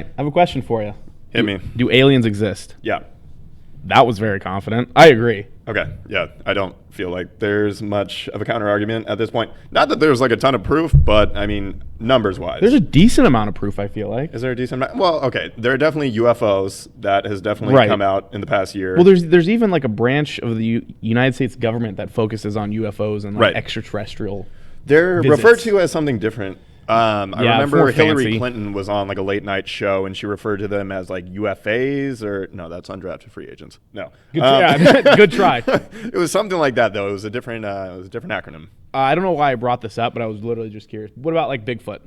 right. I have a question for you. Hit me. Do aliens exist? Yeah. That was very confident. I agree. Okay. Yeah. I don't feel like there's much of a counter argument at this point. Not that there's like a ton of proof, but I mean, numbers wise. There's a decent amount of proof, I feel like. Is there a decent amount? Well, okay. There are definitely UFOs that has definitely come out in the past year. Well, there's even like a branch of the United States government that focuses on UFOs and like extraterrestrial. They're visits. referred to as something different. I remember Hillary fancy. Clinton was on like a late night show and she referred to them as like UFAs or no, that's undrafted free agents. No, Good try. It was something like that though. It was a different acronym. I don't know why I brought this up, but I was literally just curious. What about like Bigfoot?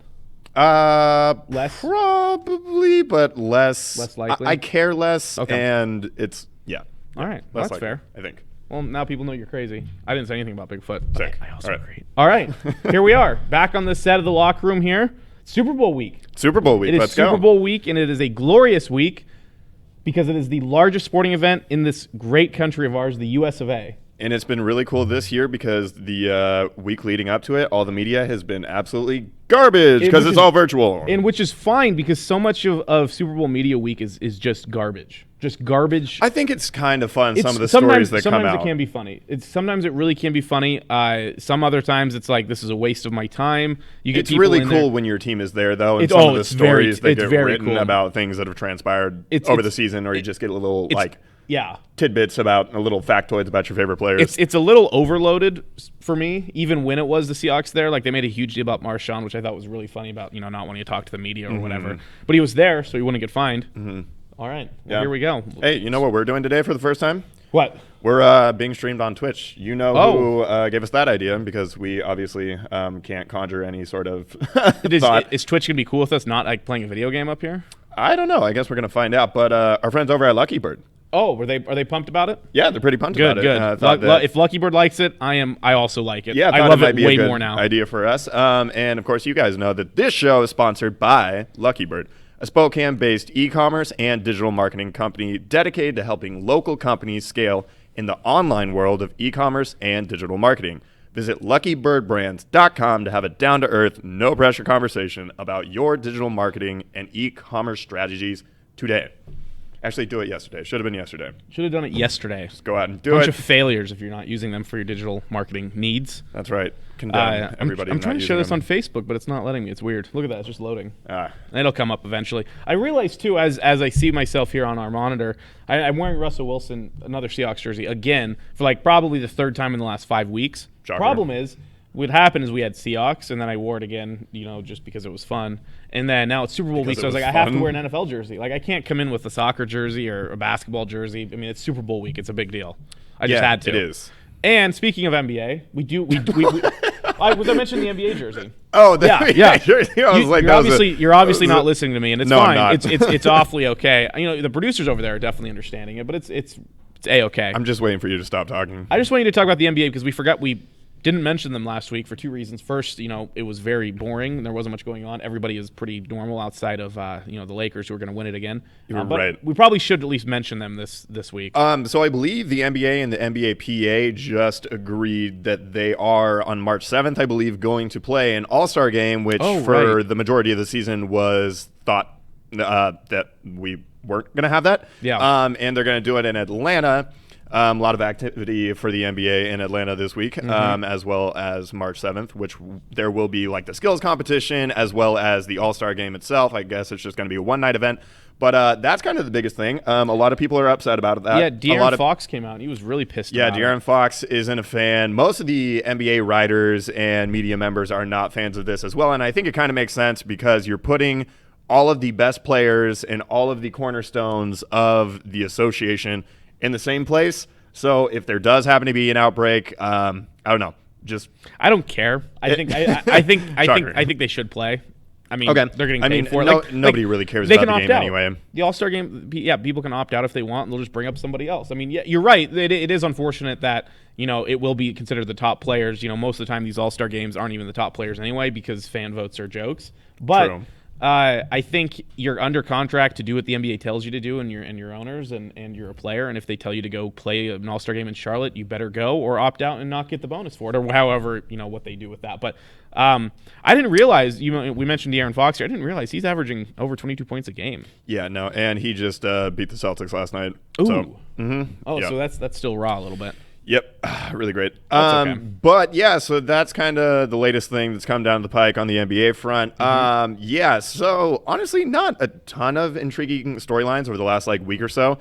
Less probably, but less likely. I care less, Okay. and it's All right, less that's likely, fair. I think. Well, now people know you're crazy. I didn't say anything about Bigfoot. But Sick. I also All right. agree. All right, here we are, back on the set of the locker room here. Super Bowl week. Super Bowl week. It is Let's go. Super Bowl week, and it is a glorious week because it is the largest sporting event in this great country of ours, the U.S. of A. And it's been really cool this year because the week leading up to it, all the media has been absolutely garbage because it's all virtual. And which is fine because so much of Super Bowl media week is just garbage. Just garbage. I think it's kind of fun, some of the stories that come out. Sometimes it can be funny. Sometimes it really can be funny. Some other times it's like, this is a waste of my time. It's really cool when your team is there, though, and some of the stories that get written about things that have transpired over the season, or you just get a little, tidbits about little factoids about your favorite players. It's a little overloaded for me, even when it was the Seahawks there. Like, they made a huge deal about Marshawn, which I thought was really funny about, not wanting to talk to the media or whatever. But he was there, so he wouldn't get fined. All right. Well, here we go. Hey, you know what we're doing today for the first time? What? We're being streamed on Twitch. You know who gave us that idea, because we obviously can't conjure any sort of thought. Is Twitch going to be cool with us not like playing a video game up here? I don't know. I guess we're going to find out. But our friends over at Lucky Bird. Oh, are they pumped about it? Yeah, they're pretty pumped about it. Good. If Lucky Bird likes it, I also like it. Yeah, I love it way more now. Idea for us. And of course, you guys know that this show is sponsored by Lucky Bird, a Spokane-based e-commerce and digital marketing company dedicated to helping local companies scale in the online world of e-commerce and digital marketing. Visit luckybirdbrands.com to have a down-to-earth, no-pressure conversation about your digital marketing and e-commerce strategies today. Actually, do it yesterday. Should have been yesterday. Should have done it yesterday. Just go out and do it. Bunch of failures if you're not using them for your digital marketing needs. That's right. Condemn everybody. I'm trying to show this on Facebook, but it's not letting me. It's weird. Look at that. It's just loading. It'll come up eventually. I realized, too, as I see myself here on our monitor, I'm wearing Russell Wilson, another Seahawks jersey, again, for like probably the third time in the last 5 weeks. Shocker. Problem is, what happened is we had Seahawks, and then I wore it again, just because it was fun. And then now it's Super Bowl week, so I was like, I have to wear an NFL jersey. Like, I can't come in with a soccer jersey or a basketball jersey. I mean, it's Super Bowl week. It's a big deal. I just had to. It is. And speaking of NBA, was I mentioning the NBA jersey? Oh, yeah. Jersey. I was like, you're obviously not listening to me, and it's fine. I'm not. It's awfully okay. The producers over there are definitely understanding it, but it's A-okay. I'm just waiting for you to stop talking. I just want you to talk about the NBA because we didn't mention them last week for two reasons. First, it was very boring. And there wasn't much going on. Everybody is pretty normal outside of the Lakers, who are going to win it again. You were but right. We probably should at least mention them this week. So I believe the NBA and the NBA PA just agreed that they are on March 7th, I believe, going to play an All-Star game, which for the majority of the season was thought that we weren't going to have that. Yeah. And they're going to do it in Atlanta. A lot of activity for the NBA in Atlanta this week, as well as March 7th, which there will be like the skills competition as well as the All-Star game itself. I guess it's just going to be a one-night event. But that's kind of the biggest thing. A lot of people are upset about that. Yeah, De'Aaron Fox came out. He was really pissed about it. Yeah, De'Aaron Fox isn't a fan. Most of the NBA writers and media members are not fans of this as well. And I think it kind of makes sense because you're putting all of the best players and all of the cornerstones of the association in the same place. So if there does happen to be an outbreak, I don't know. I don't care. I think they should play. I mean, they're getting paid for it. Nobody really cares about the game anyway. The All-Star game, people can opt out if they want, and they'll just bring up somebody else. I mean, yeah, you're right. It is unfortunate that it will be considered the top players. Most of the time these All-Star games aren't even the top players anyway because fan votes are jokes. But True. I think you're under contract to do what the NBA tells you to do, and your owners, and you're a player. And if they tell you to go play an All-Star game in Charlotte, you better go or opt out and not get the bonus for it, or however what they do with that. But I didn't realize we mentioned De'Aaron Fox here. I didn't realize he's averaging over 22 points a game. Yeah, no, and he just beat the Celtics last night. Ooh. So, So that's still raw a little bit. Yep, really great. Okay. But yeah, so that's kind of the latest thing that's come down the pike on the NBA front. Yeah, so honestly, not a ton of intriguing storylines over the last week or so.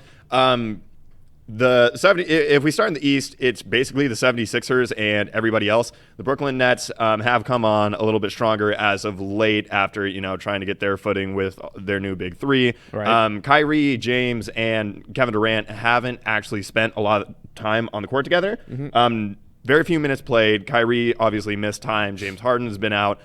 If we start in the East, it's basically the 76ers and everybody else. The Brooklyn Nets have come on a little bit stronger as of late after, trying to get their footing with their new big three. Right. Kyrie, James, and Kevin Durant haven't actually spent a lot of time on the court together. Very few minutes played. Kyrie obviously missed time. James Harden's been out.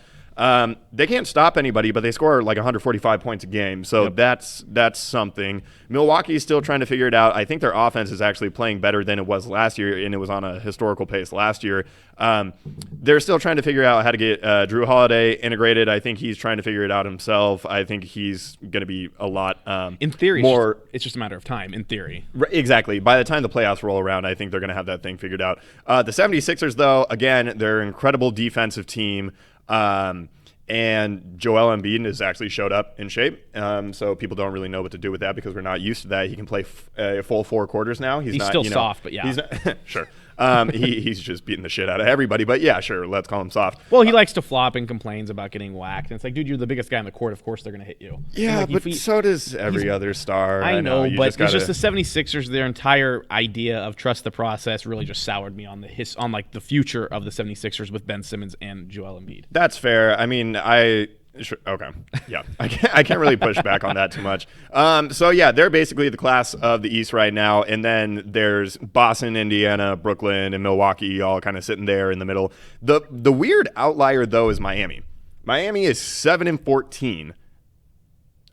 They can't stop anybody, but they score 145 points a game. So that's something. Milwaukee's still trying to figure it out. I think their offense is actually playing better than it was last year, and it was on a historical pace last year. They're still trying to figure out how to get Drew Holiday integrated. I think he's trying to figure it out himself. I think he's going to be a lot in theory, more. It's just a matter of time, in theory. Exactly. By the time the playoffs roll around, I think they're going to have that thing figured out. The 76ers, though, again, they're an incredible defensive team. And Joel Embiid has actually showed up in shape. So people don't really know what to do with that because we're not used to that. He can play full 4 quarters now. He's not, still soft, but yeah. He's not, sure. He's just beating the shit out of everybody. But yeah, sure, let's call him soft. Well, he likes to flop and complains about getting whacked. And it's like, dude, you're the biggest guy on the court. Of course they're going to hit you. Yeah, but so does every other star. I know, but it's just the 76ers, their entire idea of trust the process really just soured me on the future of the 76ers with Ben Simmons and Joel Embiid. That's fair. I mean, okay. Yeah. I can't really push back on that too much. So yeah, they're basically the class of the East right now. And then there's Boston, Indiana, Brooklyn, and Milwaukee all kind of sitting there in the middle. The weird outlier though is Miami. Miami is 7-14.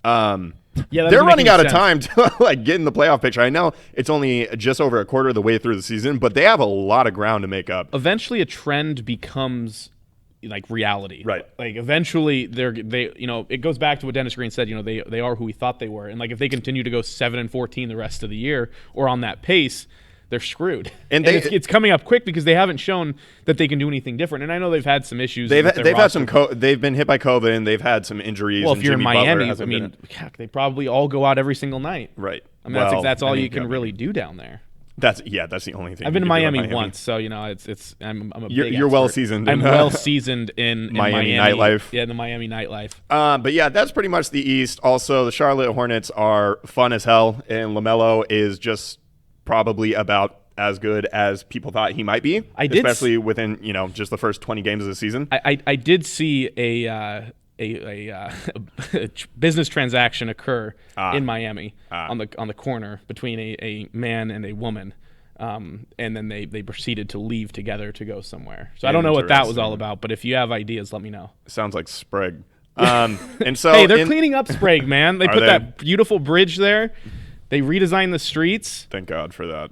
Yeah, they're running out of time to get in the playoff picture. I know it's only just over a quarter of the way through the season, but they have a lot of ground to make up. Eventually a trend becomes reality, right? Eventually it goes back to what Dennis Green said. They are who we thought they were, and if they continue to go 7-14 the rest of the year or on that pace, they're screwed. And it's coming up quick because they haven't shown that they can do anything different. And I know they've had some issues. They've had some. They've been hit by COVID, and they've had some injuries. Well, if you're in Miami, they probably all go out every single night. Right. I mean, that's all you can really do down there. That's the only thing. I've been to Miami once, so it's. I'm a big You're well seasoned. I'm well seasoned in Miami nightlife. Yeah, the Miami nightlife. But yeah, that's pretty much the East. Also, the Charlotte Hornets are fun as hell, and LaMelo is just probably about as good as people thought he might be. Especially within just the first 20 games of the season. I did see a business transaction occur in Miami on the corner between a man and a woman, and then they proceeded to leave together to go somewhere. So I don't know what that was all about, but if you have ideas, let me know. Sounds like Sprague. And so hey, they're cleaning up Sprague, man. They put that beautiful bridge there. They redesigned the streets. Thank God for that.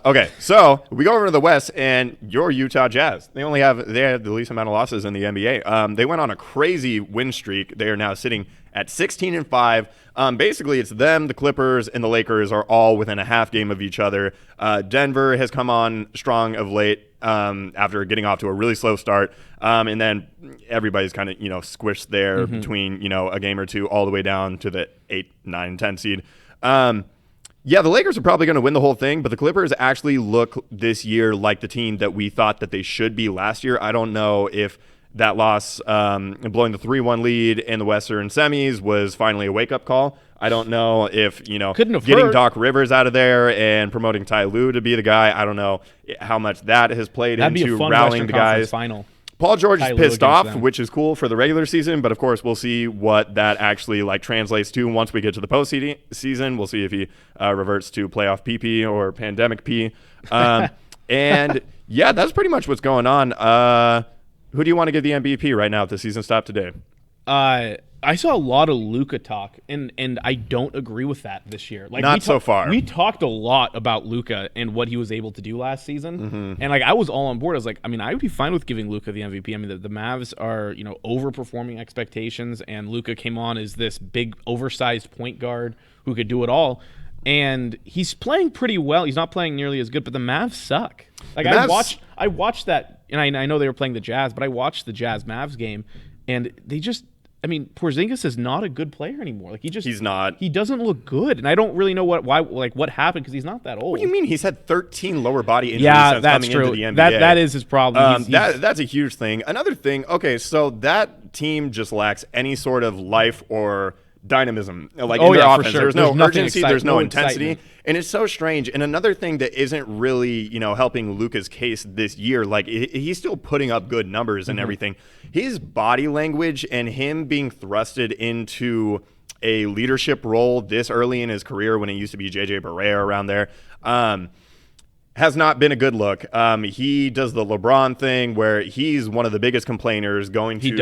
Okay, so we go over to the West, and your Utah Jazz. They have the least amount of losses in the NBA. They went on a crazy win streak. They are now sitting at 16-5. Basically, it's them, the Clippers, and the Lakers are all within a half game of each other. Denver has come on strong of late after getting off to a really slow start. And then everybody's kind of, squished there between, a game or two all the way down to the 8, 9, 10 seed. Yeah, the Lakers are probably going to win the whole thing, but the Clippers actually look this year like the team that we thought that they should be last year. I don't know if that loss, blowing the 3-1 lead in the Western semis, was finally a wake-up call. I don't know if, getting Doc Rivers out of there and promoting Ty Lue to be the guy, I don't know how much that has played into rallying the guys. Final. Paul George is pissed off, which is cool for the regular season, but of course we'll see what that actually translates to once we get to the postseason. We'll see if he reverts to playoff PP or pandemic P. And yeah, that's pretty much what's going on. Who do you want to give the MVP right now if the season stopped today? I saw a lot of Luka talk, and I don't agree with that this year. Like, Not so far. We talked a lot about Luka and what he was able to do last season, and like I was all on board. I was like, I mean, I would be fine with giving Luka the MVP. I mean, the Mavs are overperforming expectations, and Luka came on as this big, oversized point guard who could do it all, and he's playing pretty well. He's not playing nearly as good, but the Mavs suck. Like I watched that, and I know they were playing the Jazz, but I watched the Jazz Mavs game, and they just. I mean, Porzingis is not a good player anymore. Like he's not. He doesn't look good, and I don't really know what happened because he's not that old. What do you mean? He's had 13 lower body injuries since coming into the NBA. That is his problem. That's a huge thing. Another thing. Okay, so that team just lacks any sort of life or dynamism, like in their offense. Sure. There's no urgency. There's no intensity. Excitement. And it's so strange. And another thing that isn't really, helping Luka's case this year, like he's still putting up good numbers and everything. His body language and him being thrusted into a leadership role this early in his career when it used to be JJ Barea around there, has not been a good look. He does the LeBron thing where he's one of the biggest complainers, going to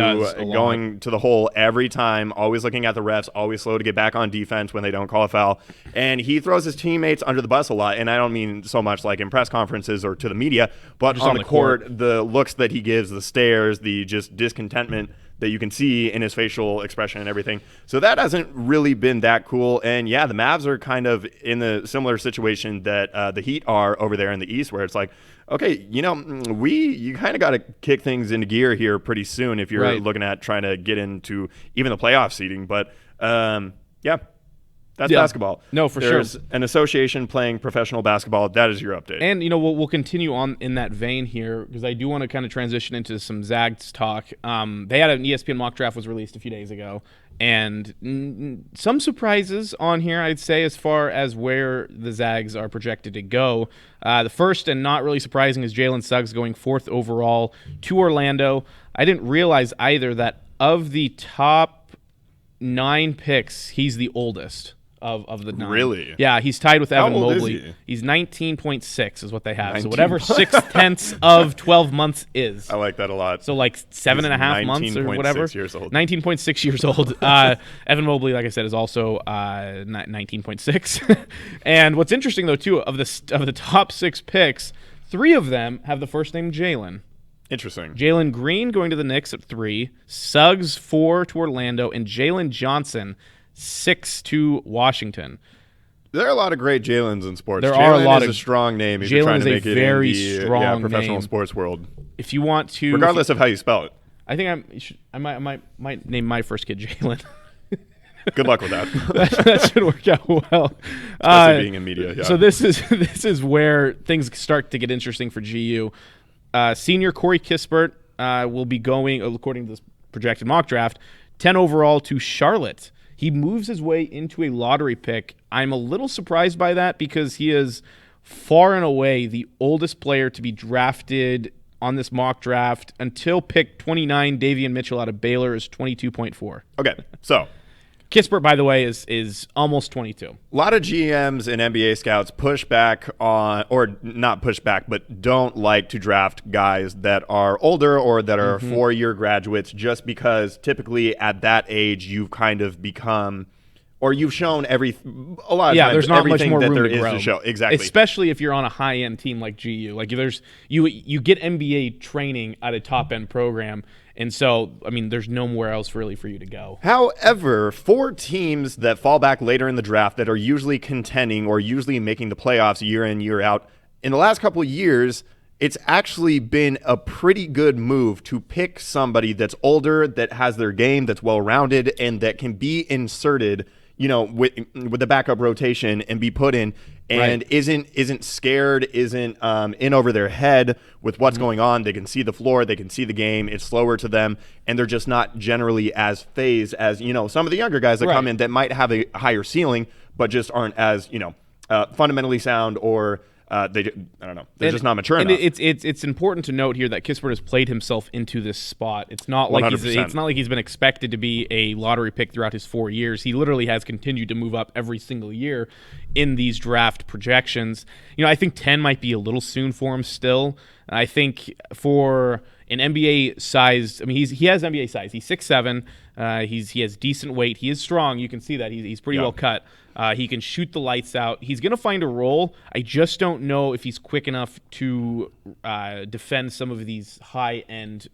the hole every time, always looking at the refs, always slow to get back on defense when they don't call a foul. And he throws his teammates under the bus a lot. And I don't mean so much like in press conferences or to the media, but just on the court, the looks that he gives, the stares, the just discontentment that you can see in his facial expression and everything. So that hasn't really been that cool. And yeah, the Mavs are kind of in the similar situation that the Heat are over there in the East, where it's like, okay, you kind of got to kick things into gear here pretty soon if you're looking at trying to get into even the playoff seeding. But yeah. That's basketball. No, for There's sure. an association playing professional basketball. That is your update. And, we'll continue on in that vein here because I do want to kind of transition into some Zags talk. They had an ESPN mock draft was released a few days ago. And some surprises on here, I'd say, as far as where the Zags are projected to go. The first and not really surprising is Jalen Suggs going 4th overall to Orlando. I didn't realize either that of the top 9 picks, he's the oldest. Of the 9. Really? Yeah, he's tied with Evan old Mobley. is he? He's 19.6 is what they have. So whatever 6/10 of 12 months is. I like that a lot. So like 7.5 months or whatever. 19.6 years old. 19.6 years old. Evan Mobley, like I said, is also 19.6. And what's interesting though too, of the top 6 picks, 3 of them have the first name Jalen. Interesting. Jalen Green going to the Knicks at 3, Suggs 4 to Orlando, and Jalen Johnson 6 to Washington. There are a lot of great Jalens in sports. Jalen is a strong name if Jalen you're trying is to a make it very in the strong professional name. sports world. If you want to, regardless of how you spell it. I think I might name my first kid Jalen. Good luck with that. that should work out well. Especially being in media. Yeah. So this is where things start to get interesting for GU. Senior Corey Kispert will be going, according to this projected mock draft, 10 overall to Charlotte. He moves his way into a lottery pick. I'm a little surprised by that because he is far and away the oldest player to be drafted on this mock draft. Until pick 29, Davion Mitchell out of Baylor is 22.4. Okay, so Kispert, by the way, is almost 22. A lot of GMs and NBA scouts push back on, or not push back, but don't like to draft guys that are older or that are 4-year graduates just because typically at that age you've kind of become, or you've shown a lot of times there's not much more that room there to is grow. to show. Exactly. Especially if you're on a high-end team like GU. Like you get NBA training at a top-end program. And so, I mean, there's nowhere else really for you to go. However, for teams that fall back later in the draft that are usually contending or usually making the playoffs year in, year out, in the last couple of years, it's actually been a pretty good move to pick somebody that's older, that has their game, that's well-rounded, and that can be inserted, with the backup rotation and be put in, and isn't scared, isn't in over their head with what's going on. They can see the floor, they can see the game. It's slower to them, and they're just not generally as phased as some of the younger guys that come in that might have a higher ceiling, but just aren't as fundamentally sound or. I don't know. They're just not mature enough. And it's important to note here that Kispert has played himself into this spot. It's not like he's been expected to be a lottery pick throughout his 4 years. He literally has continued to move up every single year in these draft projections. I think 10 might be a little soon for him still. I think for an NBA size, I mean, he has NBA size. He's 6'7", He has decent weight. He is strong. You can see that. He's pretty well cut. He can shoot the lights out. He's going to find a role. I just don't know if he's quick enough to defend some of these high-end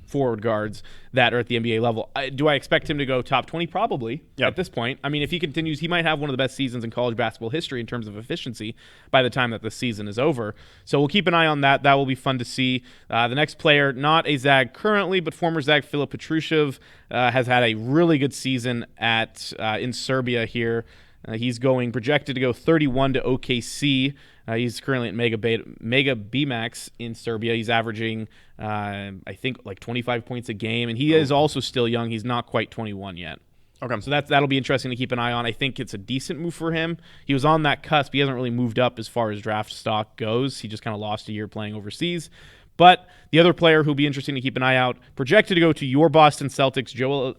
forward guards that are at the NBA level. Do I expect him to go top 20? Probably at this point. I mean, if he continues, he might have one of the best seasons in college basketball history in terms of efficiency by the time that the season is over. So we'll keep an eye on that. That will be fun to see. The next player, not a Zag currently, but former Zag Filip Petrushev, has had a really good season in Serbia here. He's projected to go 31 to OKC. He's currently at Mega BMax in Serbia. He's averaging, I think, like 25 points a game, and he is also still young. He's not quite 21 yet. Okay. So that'll be interesting to keep an eye on. I think it's a decent move for him. He was on that cusp. He hasn't really moved up as far as draft stock goes. He just kind of lost a year playing overseas. But the other player who'll be interesting to keep an eye out, projected to go to your Boston Celtics, Joel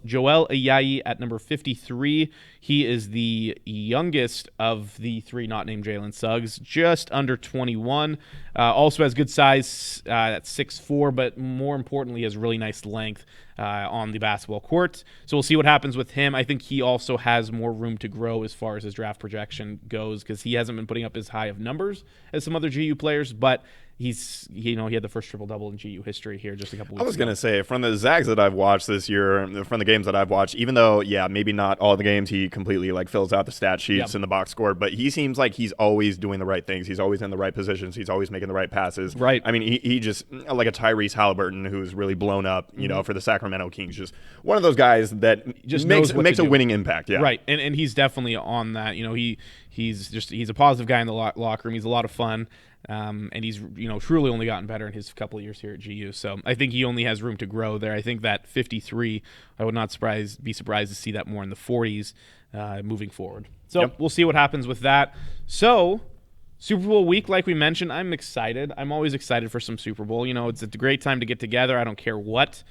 Ayayi at number 53. He is the youngest of the three not named Jalen Suggs, just under 21. Also has good size at 6'4", but more importantly has really nice length on the basketball court. So we'll see what happens with him. I think he also has more room to grow as far as his draft projection goes because he hasn't been putting up as high of numbers as some other GU players, but he had the first triple-double in GU history here just a couple weeks ago. I was going to say, from the Zags that I've watched this year, from the games that I've watched, even though, maybe not all the games he completely fills out the stat sheets and the box score, but he seems like he's always doing the right things. He's always in the right positions. He's always making the right passes. Right. I mean, he just, like a Tyrese Halliburton who's really blown up, for the Sacramento Kings. Just one of those guys that just makes a winning impact. Yeah. Right. And he's definitely on that. He's a positive guy in the locker room. He's a lot of fun. And he's truly only gotten better in his couple of years here at GU. So I think he only has room to grow there. I think that 53, I would not be surprised to see that more in the 40s moving forward. So we'll see what happens with that. So Super Bowl week, like we mentioned, I'm excited. I'm always excited for some Super Bowl. It's a great time to get together. I don't care what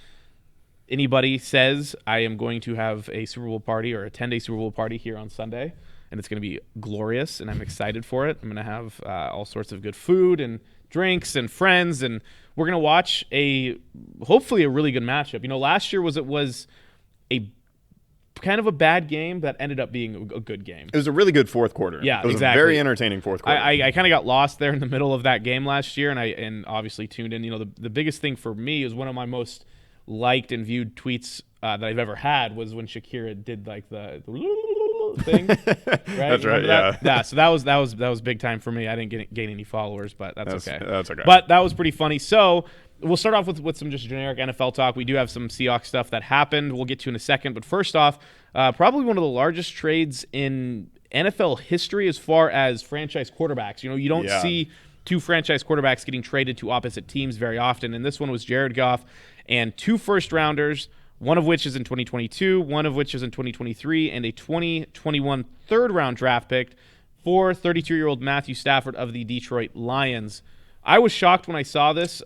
anybody says. I am going to have a Super Bowl party or a 10-day Super Bowl party here on Sunday. And it's going to be glorious, and I'm excited for it. I'm going to have all sorts of good food and drinks and friends, and we're going to watch hopefully a really good matchup. Last year was a kind of a bad game that ended up being a good game. It was a really good fourth quarter. Yeah, it was exactly. a very entertaining fourth quarter. I kind of got lost there in the middle of that game last year, and obviously tuned in. The biggest thing for me is one of my most liked and viewed tweets that I've ever had was when Shakira did like the thing, right? That's right. Yeah. So that was big time for me. I didn't gain any followers, but that's okay. That's okay. But that was pretty funny. So we'll start off with some just generic NFL talk. We do have some Seahawks stuff that happened. We'll get to in a second. But first off, probably one of the largest trades in NFL history as far as franchise quarterbacks. You don't see two franchise quarterbacks getting traded to opposite teams very often, and this one was Jared Goff and two first-rounders, one of which is in 2022, one of which is in 2023, and a 2021 third-round draft pick for 32-year-old Matthew Stafford of the Detroit Lions. I was shocked when I saw this,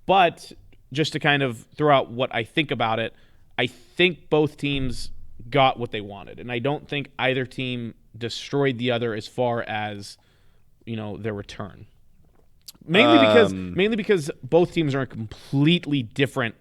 but just to kind of throw out what I think about it, I think both teams got what they wanted, and I don't think either team destroyed the other as far as their return. Mainly because both teams are in completely different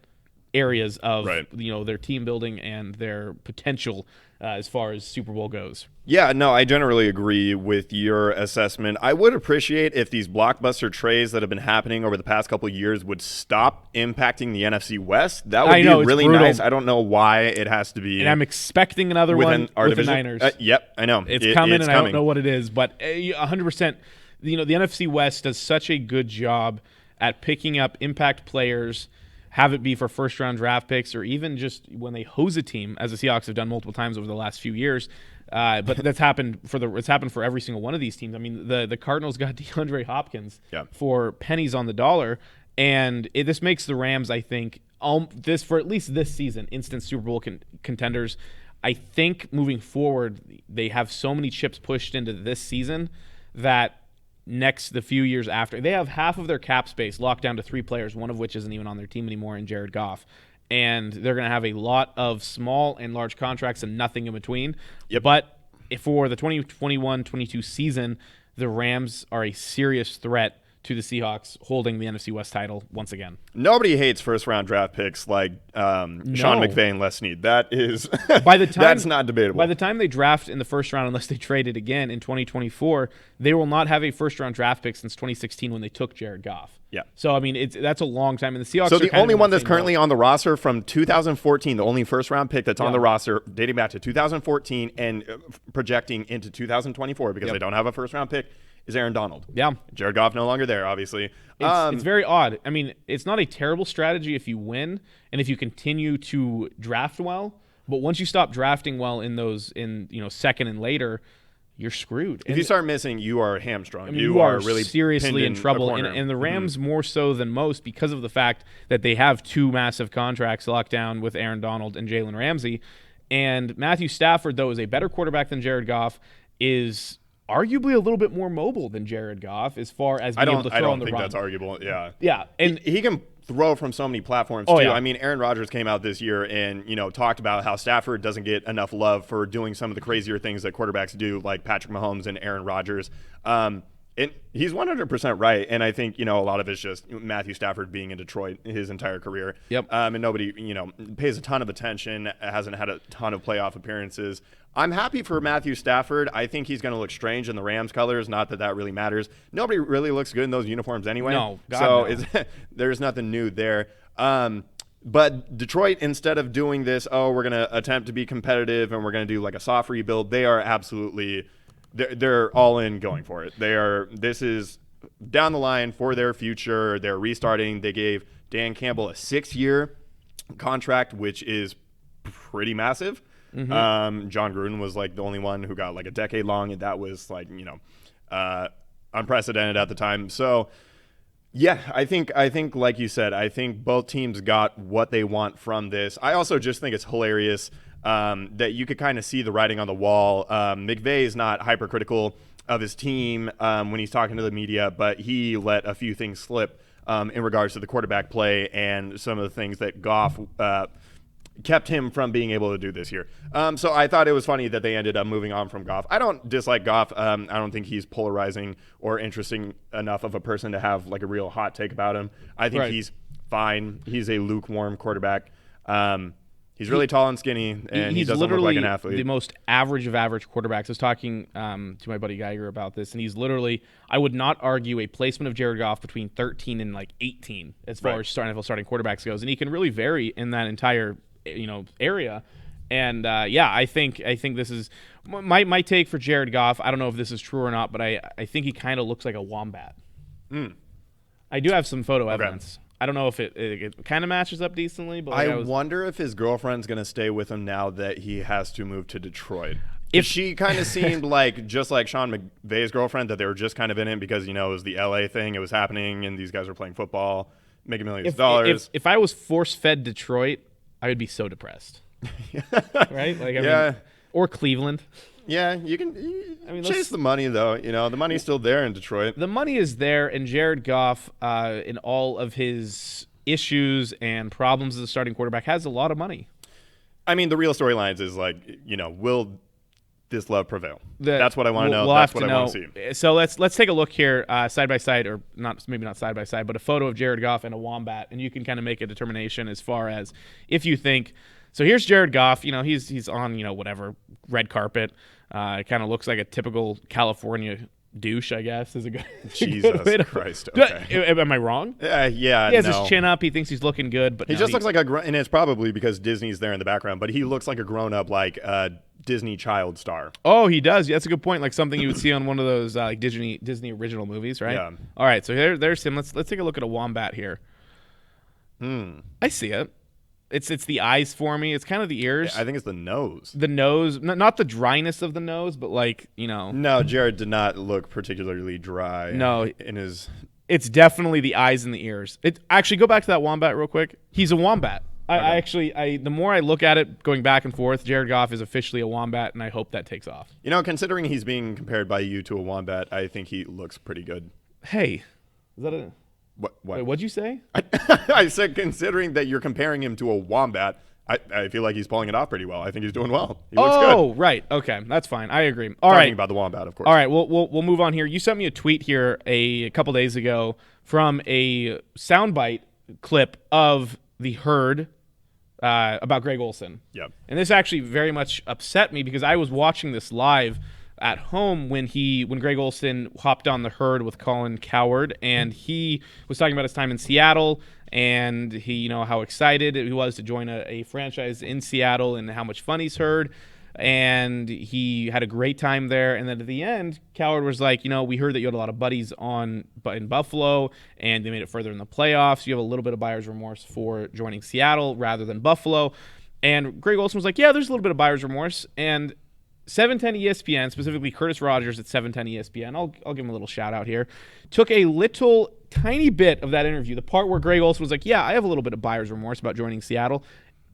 areas of their team building and their potential as far as Super Bowl goes. Yeah, no, I generally agree with your assessment. I would appreciate if these blockbuster trades that have been happening over the past couple of years would stop impacting the NFC West. That would be really nice. I don't know why it has to be. And I'm expecting another one with the Niners. Yep, I know. It's coming, and I don't know what it is, but 100%. The NFC West does such a good job at picking up impact players, have it be for first-round draft picks or even just when they hose a team, as the Seahawks have done multiple times over the last few years. But it's happened for every single one of these teams. I mean, the Cardinals got DeAndre Hopkins for pennies on the dollar, and this makes the Rams, I think, for at least this season, instant Super Bowl contenders. I think moving forward, they have so many chips pushed into this season that the few years after, they have half of their cap space locked down to three players, one of which isn't even on their team anymore, in Jared Goff. And they're going to have a lot of small and large contracts and nothing in between. Yep. But for the 2021-22 season, the Rams are a serious threat to the Seahawks holding the NFC West title once again. Nobody hates first-round draft picks like Sean McVay and Les Snead. That is by the time, that's not debatable. By the time they draft in the first round, unless they trade it again in 2024, they will not have a first-round draft pick since 2016 when they took Jared Goff. Yeah. So, I mean, that's a long time. And the Seahawks So are the kind only of one that's currently on the roster from 2014, the only first-round pick that's on the roster dating back to 2014 and projecting into 2024 because they don't have a first-round pick is Aaron Donald. Yeah. Jared Goff no longer there, obviously. It's very odd. I mean, it's not a terrible strategy if you win and if you continue to draft well. But once you stop drafting well in those, second and later, you're screwed. If you start missing, you are hamstrung. I mean, you are really seriously in trouble. And the Rams more so than most because of the fact that they have two massive contracts locked down with Aaron Donald and Jalen Ramsey. And Matthew Stafford, though, is a better quarterback than Jared Goff, is arguably a little bit more mobile than Jared Goff as far as being able to throw on the run. I don't think that's arguable. Yeah. Yeah. And he can throw from so many platforms, too. Yeah. I mean, Aaron Rodgers came out this year and, talked about how Stafford doesn't get enough love for doing some of the crazier things that quarterbacks do, like Patrick Mahomes and Aaron Rodgers. And he's 100% right, and I think, a lot of it's just Matthew Stafford being in Detroit his entire career. Yep. And nobody, pays a ton of attention, hasn't had a ton of playoff appearances. I'm happy for Matthew Stafford. I think he's going to look strange in the Rams colors, not that really matters. Nobody really looks good in those uniforms anyway. No, God, so no. There's nothing new there. But Detroit, instead of doing this, we're going to attempt to be competitive and we're going to do like a soft rebuild, they are absolutely – they're all in going for it. This is down the line for their future. They're restarting. They gave Dan Campbell a 6-year contract, which is pretty massive. Mm-hmm. John Gruden was like the only one who got like a decade long, and that was like, unprecedented at the time. So yeah, I think like you said, I think both teams got what they want from this. I also just think it's hilarious that you could kind of see the writing on the wall. McVay is not hypercritical of his team when he's talking to the media, but he let a few things slip in regards to the quarterback play and some of the things that Goff kept him from being able to do this year. So I thought it was funny that they ended up moving on from Goff. I don't dislike Goff. I don't think he's polarizing or interesting enough of a person to have like a real hot take about him. I think he's fine. He's a lukewarm quarterback. He's really tall and skinny, and he doesn't look like an athlete. The most average of average quarterbacks. I was talking to my buddy Geiger about this, and he's literally, I would not argue, a placement of Jared Goff between 13 and like 18 as far as NFL starting quarterbacks goes, and he can really vary in that entire area. And I think this is my take for Jared Goff. I don't know if this is true or not, but I think he kind of looks like a wombat. I do have some photo evidence. I don't know if it kind of matches up decently, but I wonder if his girlfriend's going to stay with him now that he has to move to Detroit. If she kind of seemed like just like Sean McVay's girlfriend, that they were just kind of in it because, it was the LA thing, it was happening, and these guys were playing football, making millions of dollars. If I was force-fed Detroit, I would be so depressed. Right? Like, I mean, or Cleveland. Yeah, you can chase the money, though. The money's still there in Detroit. The money is there, and Jared Goff, in all of his issues and problems as a starting quarterback, has a lot of money. I mean, the real storylines is like, will this love prevail? That's what I want to know. We'll That's have what to I want to see. So let's take a look here, side by side, or maybe not side by side, but a photo of Jared Goff and a wombat, and you can kind of make a determination as far as if you think. So here's Jared Goff. He's on whatever red carpet. It kind of looks like a typical California douche, I guess. Is a good. Jesus Christ. Okay. Am I wrong? Yeah. He has his chin up. He thinks he's looking good, but he just looks like and it's probably because Disney's there in the background. But he looks like a grown-up, like Disney child star. Oh, he does. That's a good point. Like something you would see on one of those like Disney original movies, right? Yeah. All right. So there's him. Let's take a look at a wombat here. I see it. It's the eyes for me. It's kind of the ears. Yeah, I think it's the nose. The nose, not the dryness of the nose, but like, No, Jared did not look particularly dry. No, in his. It's definitely the eyes and the ears. Actually, go back to that wombat real quick. He's a wombat. Okay. The more I look at it, going back and forth, Jared Goff is officially a wombat, and I hope that takes off. Considering he's being compared by you to a wombat, I think he looks pretty good. Hey, is that a? What? Wait, what'd you say? I said considering that you're comparing him to a wombat, I feel like he's pulling it off pretty well. I think he's doing well. He looks good. Oh, right. Okay, that's fine. I agree. All Talking right. about the Wombat, of course. All right, we'll move on here. You sent me a tweet here a couple days ago from a soundbite clip of the Herd about Greg Olsen. Yep. And this actually very much upset me because I was watching this live at home when Greg Olsen hopped on the Herd with Colin Cowherd, and he was talking about his time in Seattle and he, how excited he was to join a franchise in Seattle and how much fun he's heard. And he had a great time there. And then at the end, Cowherd was like, we heard that you had a lot of buddies in Buffalo, and they made it further in the playoffs. You have a little bit of buyer's remorse for joining Seattle rather than Buffalo. And Greg Olsen was like, yeah, there's a little bit of buyer's remorse. And 710 ESPN, specifically Curtis Rogers at 710 ESPN, I'll give him a little shout out here, took a little tiny bit of that interview, the part where Greg Olsen was like, yeah, I have a little bit of buyer's remorse about joining Seattle,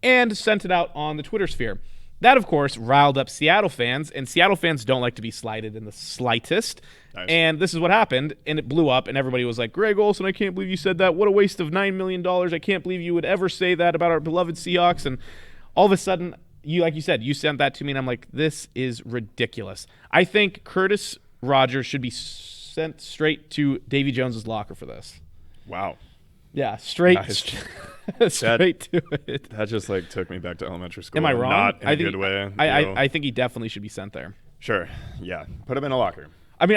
and sent it out on the Twitter sphere. That, of course, riled up Seattle fans, and Seattle fans don't like to be slighted in the slightest. Nice. And this is what happened, and it blew up, and everybody was like, Greg Olsen, I can't believe you said that. What a waste of $9 million. I can't believe you would ever say that about our beloved Seahawks. And all of a sudden, like you said, you sent that to me, and I'm like, this is ridiculous. I think Curtis Rogers should be sent straight to Davy Jones's locker for this. Wow. Yeah, straight to it. That just took me back to elementary school. Am I wrong? Not in a good way. I think he definitely should be sent there. Sure. Yeah. Put him in a locker. I mean,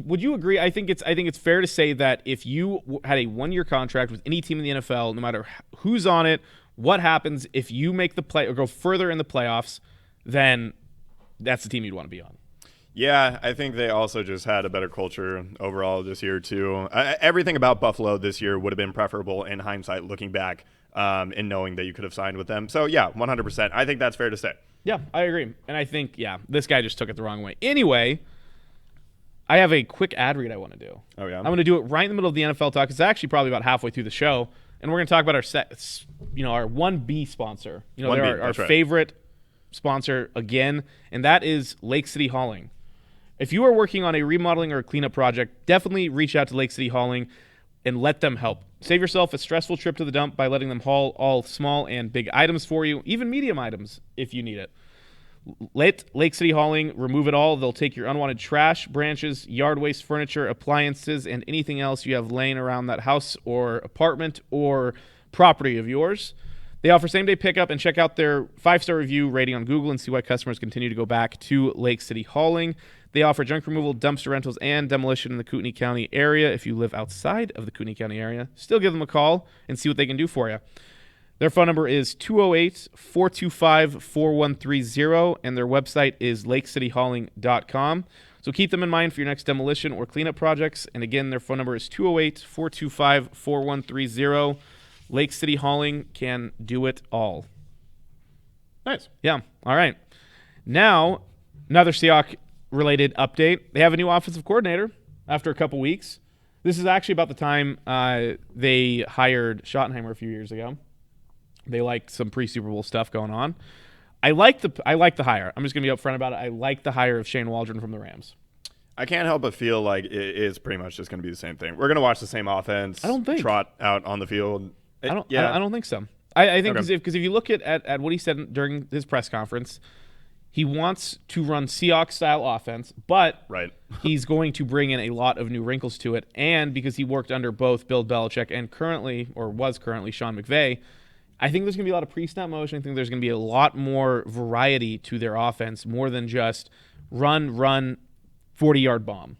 would you agree? I think it's fair to say that if you had a 1-year contract with any team in the NFL, no matter who's on it, what happens if you make the play or go further in the playoffs, then that's the team you'd want to be on. Yeah, I think they also just had a better culture overall this year, too. Everything about Buffalo this year would have been preferable in hindsight, looking back and knowing that you could have signed with them. So, yeah, 100%. I think that's fair to say. Yeah, I agree. And I think, this guy just took it the wrong way. Anyway, I have a quick ad read I want to do. Oh, yeah? I'm going to do it right in the middle of the NFL talk. It's actually probably about halfway through the show. And we're going to talk about our 1B sponsor. They're our favorite sponsor again, and that is Lake City Hauling. If you are working on a remodeling or a cleanup project, definitely reach out to Lake City Hauling and let them help. Save yourself a stressful trip to the dump by letting them haul all small and big items for you, even medium items if you need it. Let Lake City Hauling remove it all. They'll take your unwanted trash, branches, yard waste, furniture, appliances, and anything else you have laying around that house or apartment or property of yours. They offer same-day pickup, and check out their 5-star review rating on Google and see why customers continue to go back to Lake City Hauling. They offer junk removal, dumpster rentals, and demolition in the Kootenai County area. If you live outside of the Kootenai County area, still give them a call and see what they can do for you. Their phone number is 208-425-4130, and their website is lakecityhauling.com. So keep them in mind for your next demolition or cleanup projects. And again, their phone number is 208-425-4130. Lake City Hauling can do it all. Nice. Yeah. All right. Now, another Seahawks-related update. They have a new offensive coordinator after a couple weeks. This is actually about the time they hired Schottenheimer a few years ago. They liked some pre-Super Bowl stuff going on. I like the hire. I'm just going to be upfront about it. I like the hire of Shane Waldron from the Rams. I can't help but feel like it is pretty much just going to be the same thing. We're going to watch the same offense. I don't think. Trot out on the field. I don't think so. I think because if you look at what he said during his press conference, he wants to run Seahawks-style offense, but he's going to bring in a lot of new wrinkles to it. And because he worked under both Bill Belichick and was currently Sean McVay, I think there's going to be a lot of pre-snap motion. I think there's going to be a lot more variety to their offense, more than just run, 40-yard bomb.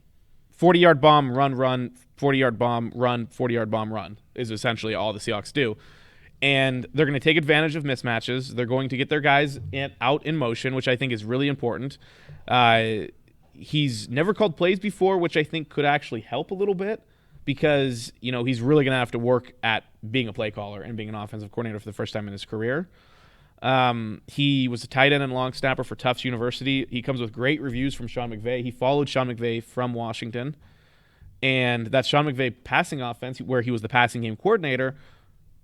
40-yard bomb, run, 40-yard bomb, run, 40-yard bomb, run is essentially all the Seahawks do. And they're going to take advantage of mismatches. They're going to get their guys out in motion, which I think is really important. He's never called plays before, which I think could actually help a little bit because, he's really going to have to work at being a play caller and being an offensive coordinator for the first time in his career. He was a tight end and long snapper for Tufts University. He comes with great reviews from Sean McVay. He followed Sean McVay from Washington. And that Sean McVay passing offense, where he was the passing game coordinator,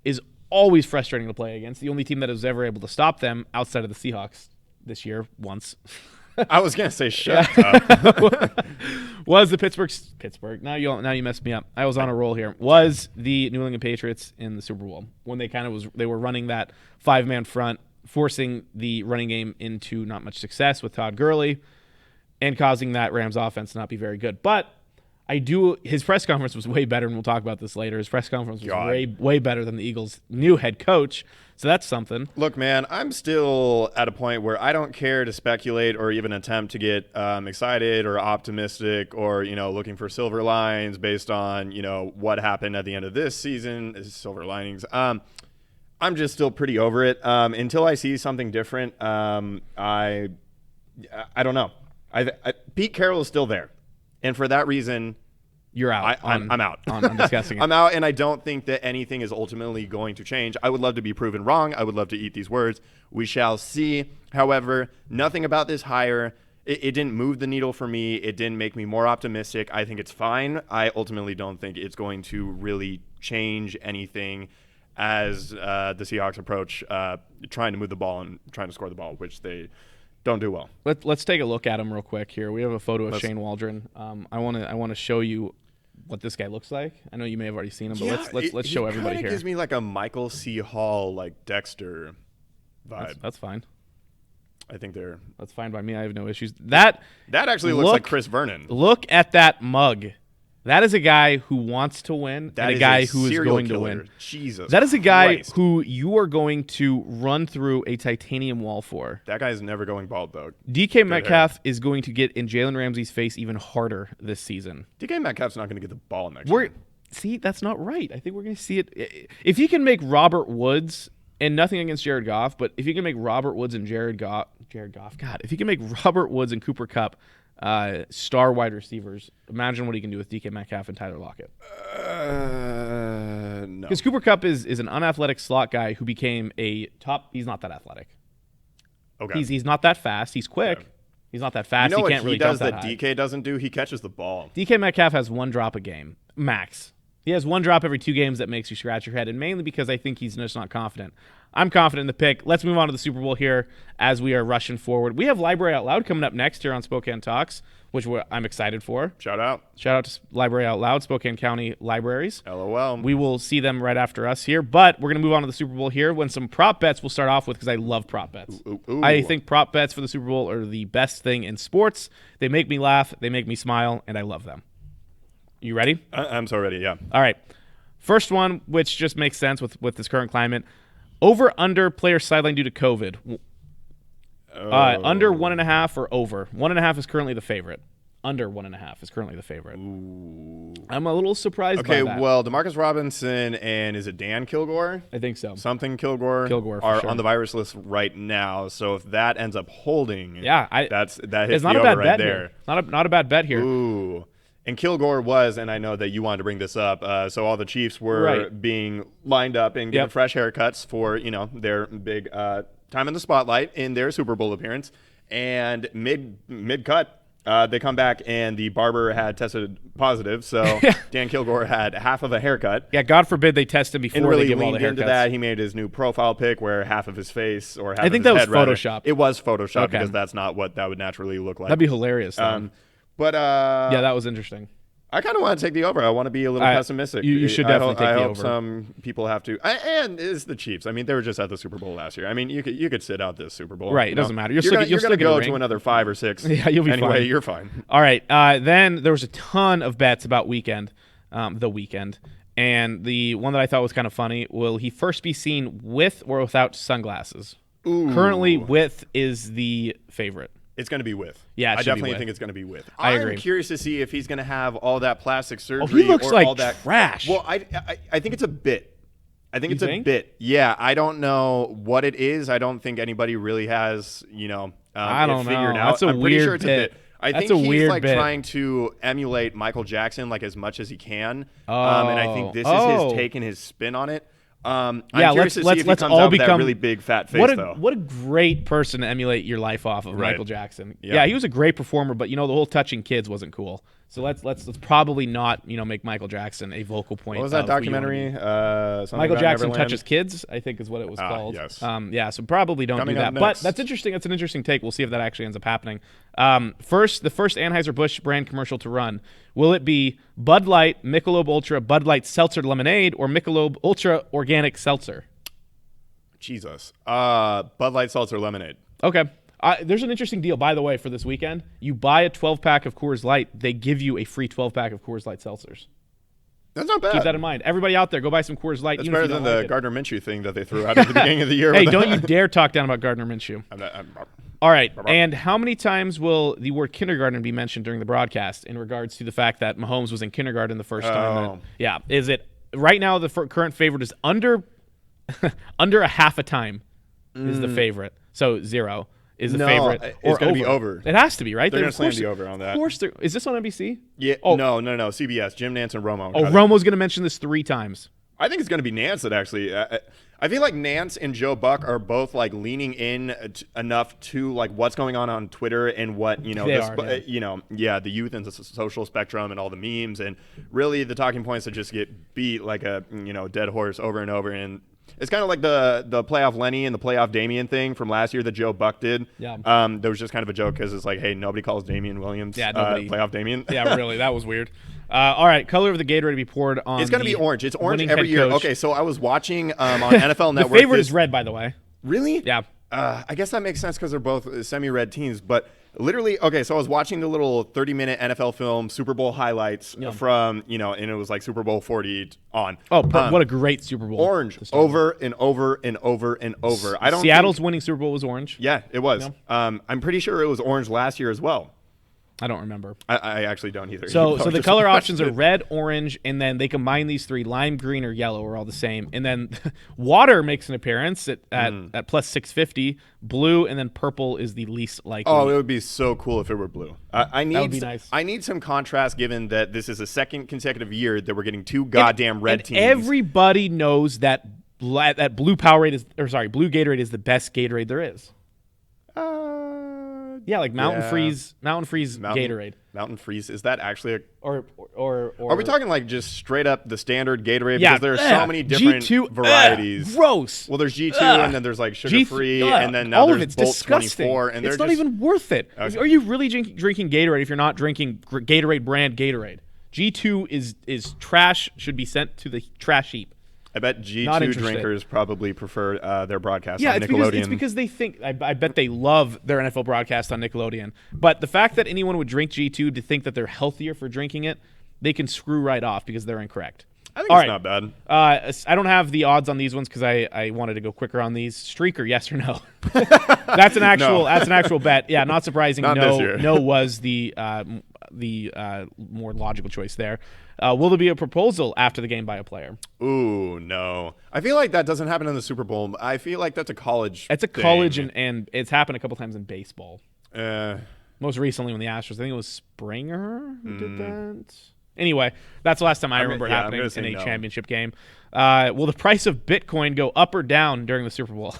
is always frustrating to play against. The only team that was ever able to stop them outside of the Seahawks this year once. I was going to say shut up. Was the Pittsburgh? Now you messed me up. I was on a roll here. Was the New England Patriots in the Super Bowl when they were running that 5-man front, forcing the running game into not much success with Todd Gurley, and causing that Rams offense to not be very good. But his press conference was way better, and we'll talk about this later. His press conference was way better than the Eagles' new head coach. So that's something. Look, man, I'm still at a point where I don't care to speculate or even attempt to get excited or optimistic or, looking for silver lines based on, what happened at the end of this season, silver linings. I'm just still pretty over it. Until I see something different, I don't know. Pete Carroll is still there. And for that reason, you're out. I'm out. On discussing it. I'm out, and I don't think that anything is ultimately going to change. I would love to be proven wrong. I would love to eat these words. We shall see. However, nothing about this hire, it didn't move the needle for me. It didn't make me more optimistic. I think it's fine. I ultimately don't think it's going to really change anything as the Seahawks approach trying to move the ball and trying to score the ball, which they don't do well. Let's take a look at him real quick here. We have a photo of Shane Waldron. I want to show you what this guy looks like. I know you may have already seen him, but let's show everybody here. It gives me like a Michael C. Hall, like Dexter vibe. That's fine. I think that's fine by me. I have no issues. That actually looks like Chris Vernon. Look at that mug. That is a guy who wants to win and a guy who is going to win. Jesus. That is a guy Christ. who you are going to run through a titanium wall for. That guy is never going bald, though. DK Metcalf is going to get in Jalen Ramsey's face even harder this season. DK Metcalf's not going to get the ball next year. See, that's not right. I think we're going to see it. If he can make Robert Woods, and nothing against Jared Goff, but if he can make Robert Woods and Jared Goff, God, if he can make Robert Woods and Cooper Kupp star wide receivers, imagine what he can do with DK Metcalf and Tyler Lockett. No. Because Cooper Kupp is an unathletic slot guy who became a top. He's not that athletic. Okay. He's not that fast. He's quick. Okay. He's not that fast. You know he can't what really does jump that high. DK doesn't do? He catches the ball. DK Metcalf has one drop a game, max. He has one drop every 2 games that makes you scratch your head, and mainly because I think he's just not confident. I'm confident in the pick. Let's move on to the Super Bowl here as we are rushing forward. We have Library Out Loud coming up next here on Spokane Talks, which I'm excited for. Shout out to Library Out Loud, Spokane County Libraries. LOL. We will see them right after us here, but we're going to move on to the Super Bowl here when some prop bets we'll start off with because I love prop bets. Ooh. I think prop bets for the Super Bowl are the best thing in sports. They make me laugh, they make me smile, and I love them. You ready? I'm so ready, yeah. All right. First one, which just makes sense with this current climate. Over, under, player sideline due to COVID. Under 1.5 or over. 1.5 is currently the favorite. Under 1.5 is currently the favorite. Ooh. I'm a little surprised by that. Okay, well, Demarcus Robinson and is it Dan Kilgore? I think so. Something Kilgore are on the virus list right now. So if that ends up holding, that hits it's not the a bad over bet right there. Here. Not a bad bet here. Ooh. And Kilgore was, and I know that you wanted to bring this up, so all the Chiefs were being lined up and getting fresh haircuts for, their big time in the spotlight in their Super Bowl appearance. And mid-cut, they come back and the barber had tested positive, so Dan Kilgore had half of a haircut. Yeah, God forbid they test him before really they give all the haircuts. Into that. He made his new profile pic where half of his face or half I think of his that was head, Photoshopped. It was Photoshopped because that's not what that would naturally look like. That'd be hilarious. But yeah, that was interesting. I kind of want to take the over. I want to be a little pessimistic. You should definitely take the over. I hope some people have to. And it's the Chiefs. I mean, they were just at the Super Bowl last year. I mean, you could sit out this Super Bowl. Right. It doesn't matter. You're going to go to to another 5 or 6. Yeah, you'll be fine. Anyway, you're fine. All right. Then there was a ton of bets about the weekend. And the one that I thought was kind of funny, will he first be seen with or without sunglasses? Ooh. Currently, with is the favorite. It's going to be with. Yeah, I definitely think it's going to be with. I agree. I'm curious to see if he's going to have all that plastic surgery. Oh, he looks or like all that trash. Well, I think it's a bit. I think you it's think? A bit. Yeah, I don't know what it is. I don't think anybody really has, I don't figured know. out. That's a I'm pretty weird sure it's bit. A bit. I That's think a he's weird like bit. trying to emulate Michael Jackson like as much as he can. Oh. And I think this is his take and his spin on it. I'm yeah, curious to see if he comes out with that really big fat face, though. What a great person to emulate your life off of, right. Michael Jackson. Yeah, he was a great performer, but the whole touching kids wasn't cool. So let's probably not make Michael Jackson a vocal point. What was that documentary? Michael Jackson Touches Kids, I think is what it was called. Yes. Yeah, so probably don't Coming do that. up But next. that's interesting. That's an interesting take. We'll see if that actually ends up happening. First, the first Anheuser-Busch brand commercial to run. Will it be Bud Light, Michelob Ultra, Bud Light Seltzer Lemonade, or Michelob Ultra Organic Seltzer? Jesus. Bud Light Seltzer Lemonade. Okay. There's an interesting deal, by the way, for this weekend. You buy a 12-pack of Coors Light, they give you a free 12-pack of Coors Light Seltzers. That's not bad. Keep that in mind. Everybody out there, go buy some Coors Light. That's better than the Gardner Minshew thing that they threw out at the beginning of the year. Hey, don't you dare talk down about Gardner Minshew. All right, and how many times will the word kindergarten be mentioned during the broadcast in regards to the fact that Mahomes was in kindergarten the first time? Yeah, is it right now the current favorite is under a half a time is the favorite. So 0 is the favorite. It's going to be over. It has to be, right? They're going to slam the over on that. Of course. Is this on NBC? Yeah. Oh. No. CBS. Jim Nantz and Romo. Oh, Romo's going to mention this 3 times. I think it's going to be Nance that actually. I feel like Nance and Joe Buck are both like leaning in enough to like what's going on Twitter and what the youth and the social spectrum and all the memes and really the talking points that just get beat like a dead horse over and over. And it's kind of like the playoff Lenny and the playoff Damian thing from last year that Joe Buck did. Yeah. There was just kind of a joke because it's like, hey, nobody calls Damian Williams playoff Damian. Yeah, really, that was weird. All right, color of the Gatorade to be poured on. It's going to be orange. It's orange every year. Okay, so I was watching on NFL Network. The favorite is red, by the way. Really? Yeah. I guess that makes sense because they're both semi-red teams. But literally, okay, so I was watching the little 30-minute NFL film, Super Bowl highlights from, and it was like Super Bowl 40 on. Oh, what a great Super Bowl. Orange, over and over and over and over. Seattle's winning Super Bowl was orange. Yeah, it was. Yeah. I'm pretty sure it was orange last year as well. I don't remember. I actually don't either. So the color options are red, orange, and then they combine these 3. Lime, green, or yellow are all the same. And then water makes an appearance at plus 650. Blue, and then purple is the least likely. Oh, it would be so cool if it were blue. That would be nice. I need some contrast given that this is the second consecutive year that we're getting 2 goddamn red teams. Everybody knows that blue Gatorade is the best Gatorade there is. Yeah, like Mountain Freeze Gatorade. Mountain Freeze, is that actually or are we talking like just straight up the standard Gatorade? Yeah, because there are so many different G2, varieties. Gross. Well, there's G2 and then there's like sugar free and then now all there's of it's Bolt disgusting. 24 and it's not even worth it. Okay. Are you really drinking Gatorade if you're not drinking Gatorade brand Gatorade? G2 is trash, should be sent to the trash heap. I bet G2 drinkers probably prefer their broadcast on Nickelodeon. It's because they think, I bet they love their NFL broadcast on Nickelodeon. But the fact that anyone would drink G2 to think that they're healthier for drinking it, they can screw right off because they're incorrect. I think it's not bad. I don't have the odds on these ones because I wanted to go quicker on these. Streaker, yes or no? That's an actual bet. Yeah, not surprising. Not this year. No was the more logical choice there. Will there be a proposal after the game by a player? Ooh, no. I feel like that doesn't happen in the Super Bowl. I feel like that's a college It's a thing. college, and it's happened a couple times in baseball. Uh, Most recently when the Astros, I think it was Springer who did that. Anyway, that's the last time I remember it happening in a championship game. Will the price of Bitcoin go up or down during the Super Bowl?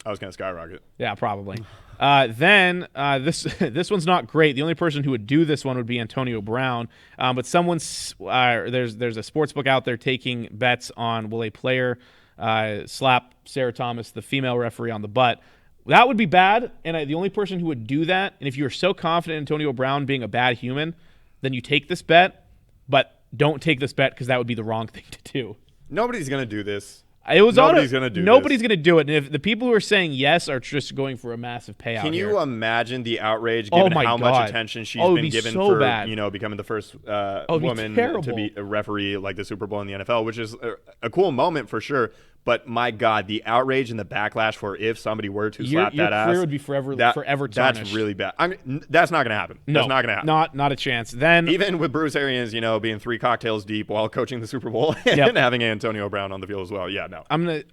I was going to skyrocket. Yeah, probably. Then this one's not great. The only person who would do this one would be Antonio Brown. But there's a sports book out there taking bets on will a player slap Sarah Thomas, the female referee, on the butt. That would be bad. And the only person who would do that, and if you are so confident in Antonio Brown being a bad human, then you take this bet. But don't take this bet because that would be the wrong thing to do. Nobody's going to do this. Nobody's going to do it. And if the people who are saying yes are just going for a massive payout, can you imagine the outrage given how much attention she's been given for becoming the first woman to be a referee like the Super Bowl in the NFL, which is a cool moment for sure. But my God, the outrage and the backlash for if somebody were to slap that ass, your career would be forever tarnished. That's really bad. That's not going to happen. No, that's not going to happen. Not a chance. Then even with Bruce Arians, being 3 cocktails deep while coaching the Super Bowl and having Antonio Brown on the field as well. Yeah, no.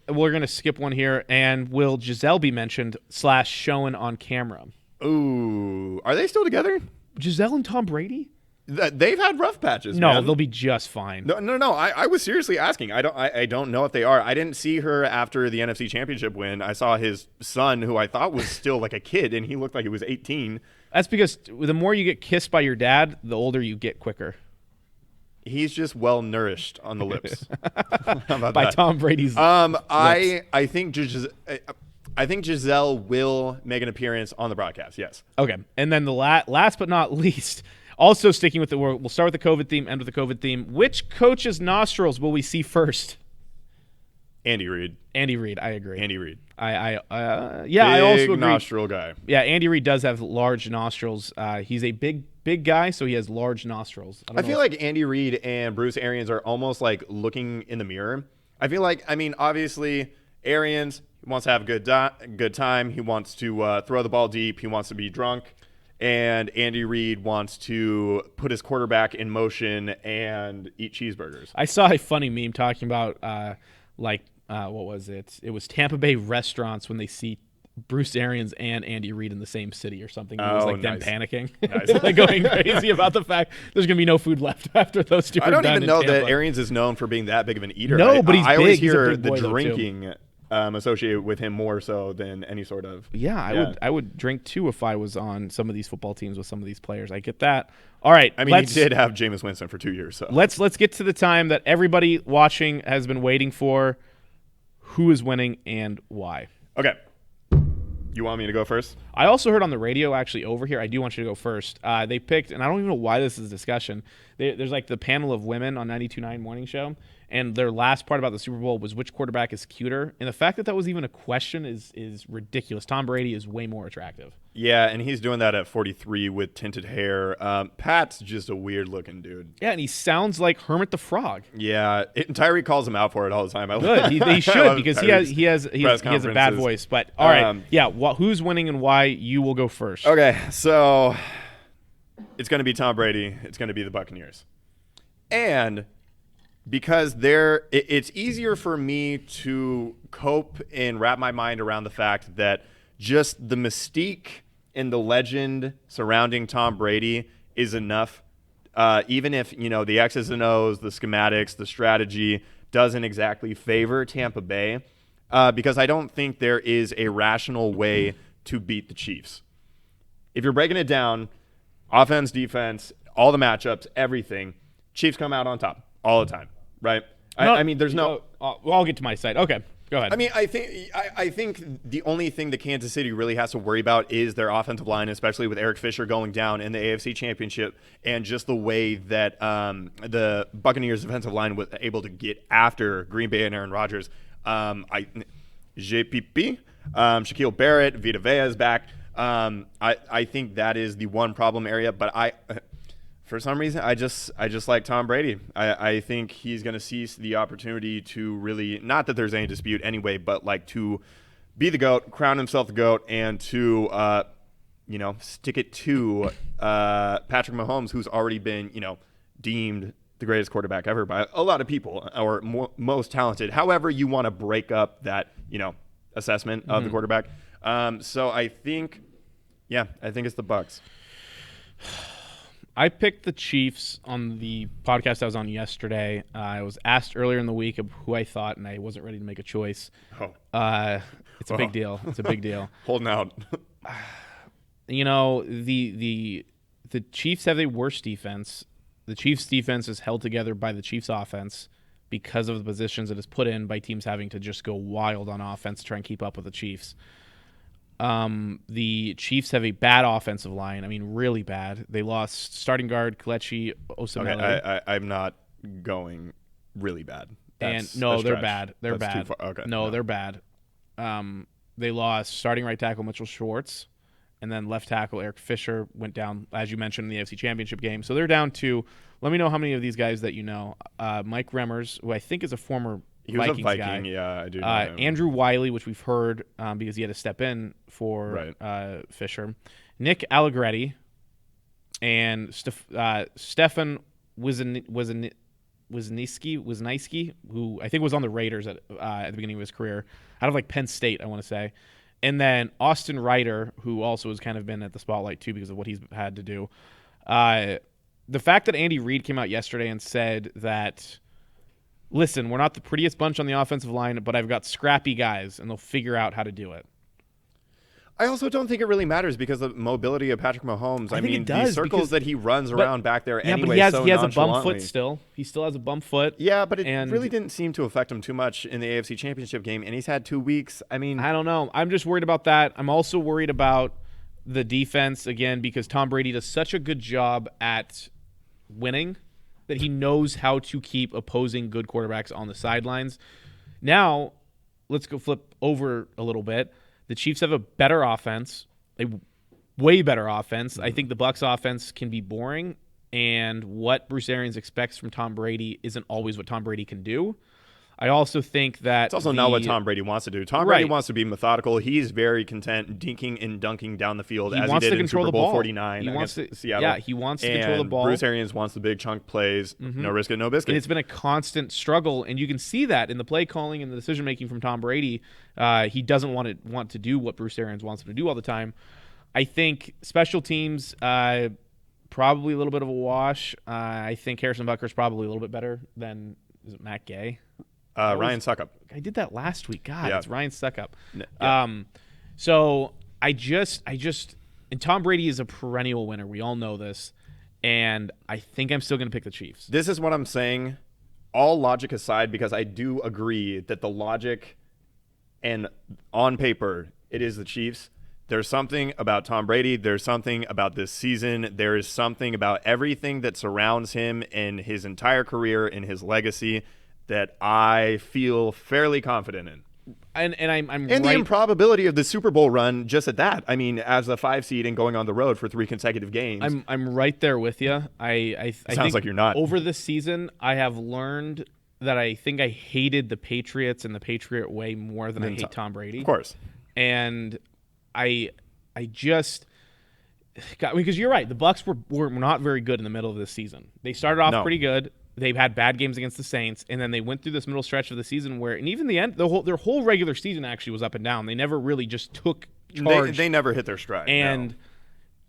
We're gonna skip one here, and will Giselle be mentioned / shown on camera? Ooh, are they still together? Giselle and Tom Brady? They've had rough patches. No, man. They'll be just fine. No. I was seriously asking. I don't know if they are. I didn't see her after the NFC Championship win. I saw his son, who I thought was still like a kid, and he looked like he was 18. That's because the more you get kissed by your dad, the older you get quicker. He's just well nourished on the lips. How about by that? Tom Brady's. I think I think Giselle will make an appearance on the broadcast, yes. Okay. And then the last but not least, also sticking with we'll start with the COVID theme, end with the COVID theme. Which coach's nostrils will we see first? Andy Reid. Andy Reid, I agree. Andy Reid. I Big also agree. nostril guy. Yeah, Andy Reid does have large nostrils. He's a big guy, so he has large nostrils. I feel like Andy Reid and Bruce Arians are almost like looking in the mirror. I feel like, obviously, Arians wants to have a good time. He wants to throw the ball deep. He wants to be drunk. And Andy Reid wants to put his quarterback in motion and eat cheeseburgers. I saw a funny meme talking about what was it? It was Tampa Bay restaurants when they see Bruce Arians and Andy Reid in the same city or something. It was like them panicking. Nice. Like going crazy about the fact there's going to be no food left after those two are done. I don't even know Tampa. that Arians is known for being that big of an eater. No, but he's big. I always He's hear a big the boy, drinking associated with him more so than any sort of. Yeah, I would drink too if I was on some of these football teams with some of these players. I get that. All right. He did have Jameis Winston for 2 years. So let's get to the time that everybody watching has been waiting for. Who is winning and why? Okay. You want me to go first? I also heard on the radio actually over here. I do want you to go first. They picked, and I don't even know why this is a discussion. There's like the panel of women on 92.9 Morning Show, and their last part about the Super Bowl was which quarterback is cuter. And the fact that was even a question is ridiculous. Tom Brady is way more attractive. Yeah, and he's doing that at 43 with tinted hair. Pat's just a weird-looking dude. Yeah, and he sounds like Hermit the Frog. Yeah, Tyree calls him out for it all the time. Good, he should because he has a bad voice. But all right, who's winning and why? You will go first. Okay, so it's going to be Tom Brady. It's going to be the Buccaneers, and because it's easier for me to cope and wrap my mind around the fact that just the mystique and the legend surrounding Tom Brady is enough, even if the X's and O's, the schematics, the strategy doesn't exactly favor Tampa Bay, because I don't think there is a rational way to beat the Chiefs. If you're breaking it down, offense, defense, all the matchups, everything, Chiefs come out on top all the time, right? There's no. Well, I'll get to my side. Okay. Go ahead. I think the only thing that Kansas City really has to worry about is their offensive line, especially with Eric Fisher going down in the AFC Championship, and just the way that the Buccaneers' defensive line was able to get after Green Bay and Aaron Rodgers. JPP, Shaquille Barrett, Vita Vea is back. I think that is the one problem area, but for some reason, I just like Tom Brady. I think he's going to seize the opportunity to really, not that there's any dispute anyway, but like to be the GOAT, crown himself the GOAT, and to, stick it to Patrick Mahomes, who's already been, deemed the greatest quarterback ever by a lot of people, or most talented. However you want to break up that, assessment of the quarterback. So I think it's the Bucs. I picked the Chiefs on the podcast I was on yesterday. I was asked earlier in the week of who I thought, and I wasn't ready to make a choice. It's a big deal. It's a big deal. Holding out. The Chiefs have a worse defense. The Chiefs' defense is held together by the Chiefs' offense because of the positions it is put in by teams having to just go wild on offense to try and keep up with the Chiefs. The Chiefs have a bad offensive line. Really bad. They lost starting guard Kelechi Osemele. Okay, I'm not going really bad. They're bad. They're bad. Too far. Okay, no, they're bad. They lost starting right tackle Mitchell Schwartz, and then left tackle Eric Fisher went down, as you mentioned, in the AFC Championship game. So they're down to, let me know how many of these guys that you know. Mike Remmers, who I think is a former Vikings a Viking guy. Yeah, I do know him. Andrew Wiley, which we've heard because he had to step in for Fisher. Nick Allegretti and Stefan Wisniewski, who I think was on the Raiders at the beginning of his career, out of Penn State, I want to say. And then Austin Ryder, who also has kind of been at the spotlight too because of what he's had to do. The fact that Andy Reid came out yesterday and said that, listen, we're not the prettiest bunch on the offensive line, but I've got scrappy guys, and they'll figure out how to do it. I also don't think it really matters because of the mobility of Patrick Mahomes. I think mean, it does, the circles that he runs around back there Yeah, anyway, but he has so a bum foot nonchalantly. still. He still has a bum foot. Yeah, but it really didn't seem to affect him too much in the AFC Championship game, and he's had 2 weeks. I mean, I don't know. I'm just worried about that. I'm also worried about the defense, again, because Tom Brady does such a good job at winning that he knows how to keep opposing good quarterbacks on the sidelines. Now, let's go flip over a little bit. The Chiefs have a better offense, a way better offense. I think the Bucs offense can be boring, and what Bruce Arians expects from Tom Brady isn't always what Tom Brady can do. I also think that it's also not what Tom Brady wants to do. Tom Brady wants to be methodical. He's very content dinking and dunking down the field as he did in Super Bowl 49 against Seattle. Yeah, he wants to control the ball. Bruce Arians wants the big chunk plays, no risk it, no biscuit. And it's been a constant struggle, and you can see that in the play calling and the decision making from Tom Brady. He doesn't want to do what Bruce Arians wants him to do all the time. I think special teams probably a little bit of a wash. I think Harrison Butker's probably a little bit better than Matt Gay. Ryan Suckup. I did that last week. God, it's Ryan Suckup. Yeah. So I just, and Tom Brady is a perennial winner. We all know this, and I think I'm still going to pick the Chiefs. This is what I'm saying, all logic aside, because I do agree that the logic and on paper it is the Chiefs. There's something about Tom Brady. There's something about this season. There is something about everything that surrounds him in his entire career, in his legacy, that I feel fairly confident in. And I'm and the improbability of the Super Bowl run just at that. I mean, as a 5 seed and going on the road for 3 consecutive games. I'm right there with you. I sounds think like you're not. Over this season, I have learned that I think I hated the Patriots and the Patriot way more than I hate Tom Brady. Of course. And I just got, because you're right. The Bucs were not very good in the middle of this season. They started off pretty good. They've had bad games against the Saints, and then they went through this middle stretch of the season where, and even the end, their whole regular season actually was up and down. They never really just took charge. They never hit their stride. And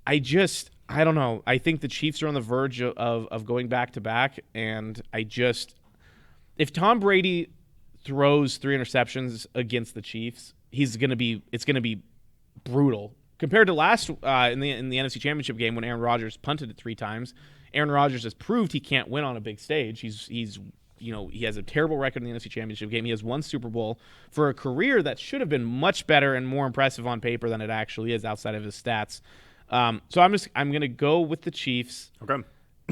I don't know. I think the Chiefs are on the verge of going back to back, and if Tom Brady throws 3 interceptions against the Chiefs, it's going to be brutal compared to last in the NFC Championship game when Aaron Rodgers punted it 3 times. Aaron Rodgers has proved he can't win on a big stage. He has a terrible record in the NFC Championship game. He has 1 Super Bowl for a career that should have been much better and more impressive on paper than it actually is outside of his stats. So I'm going to go with the Chiefs. Okay.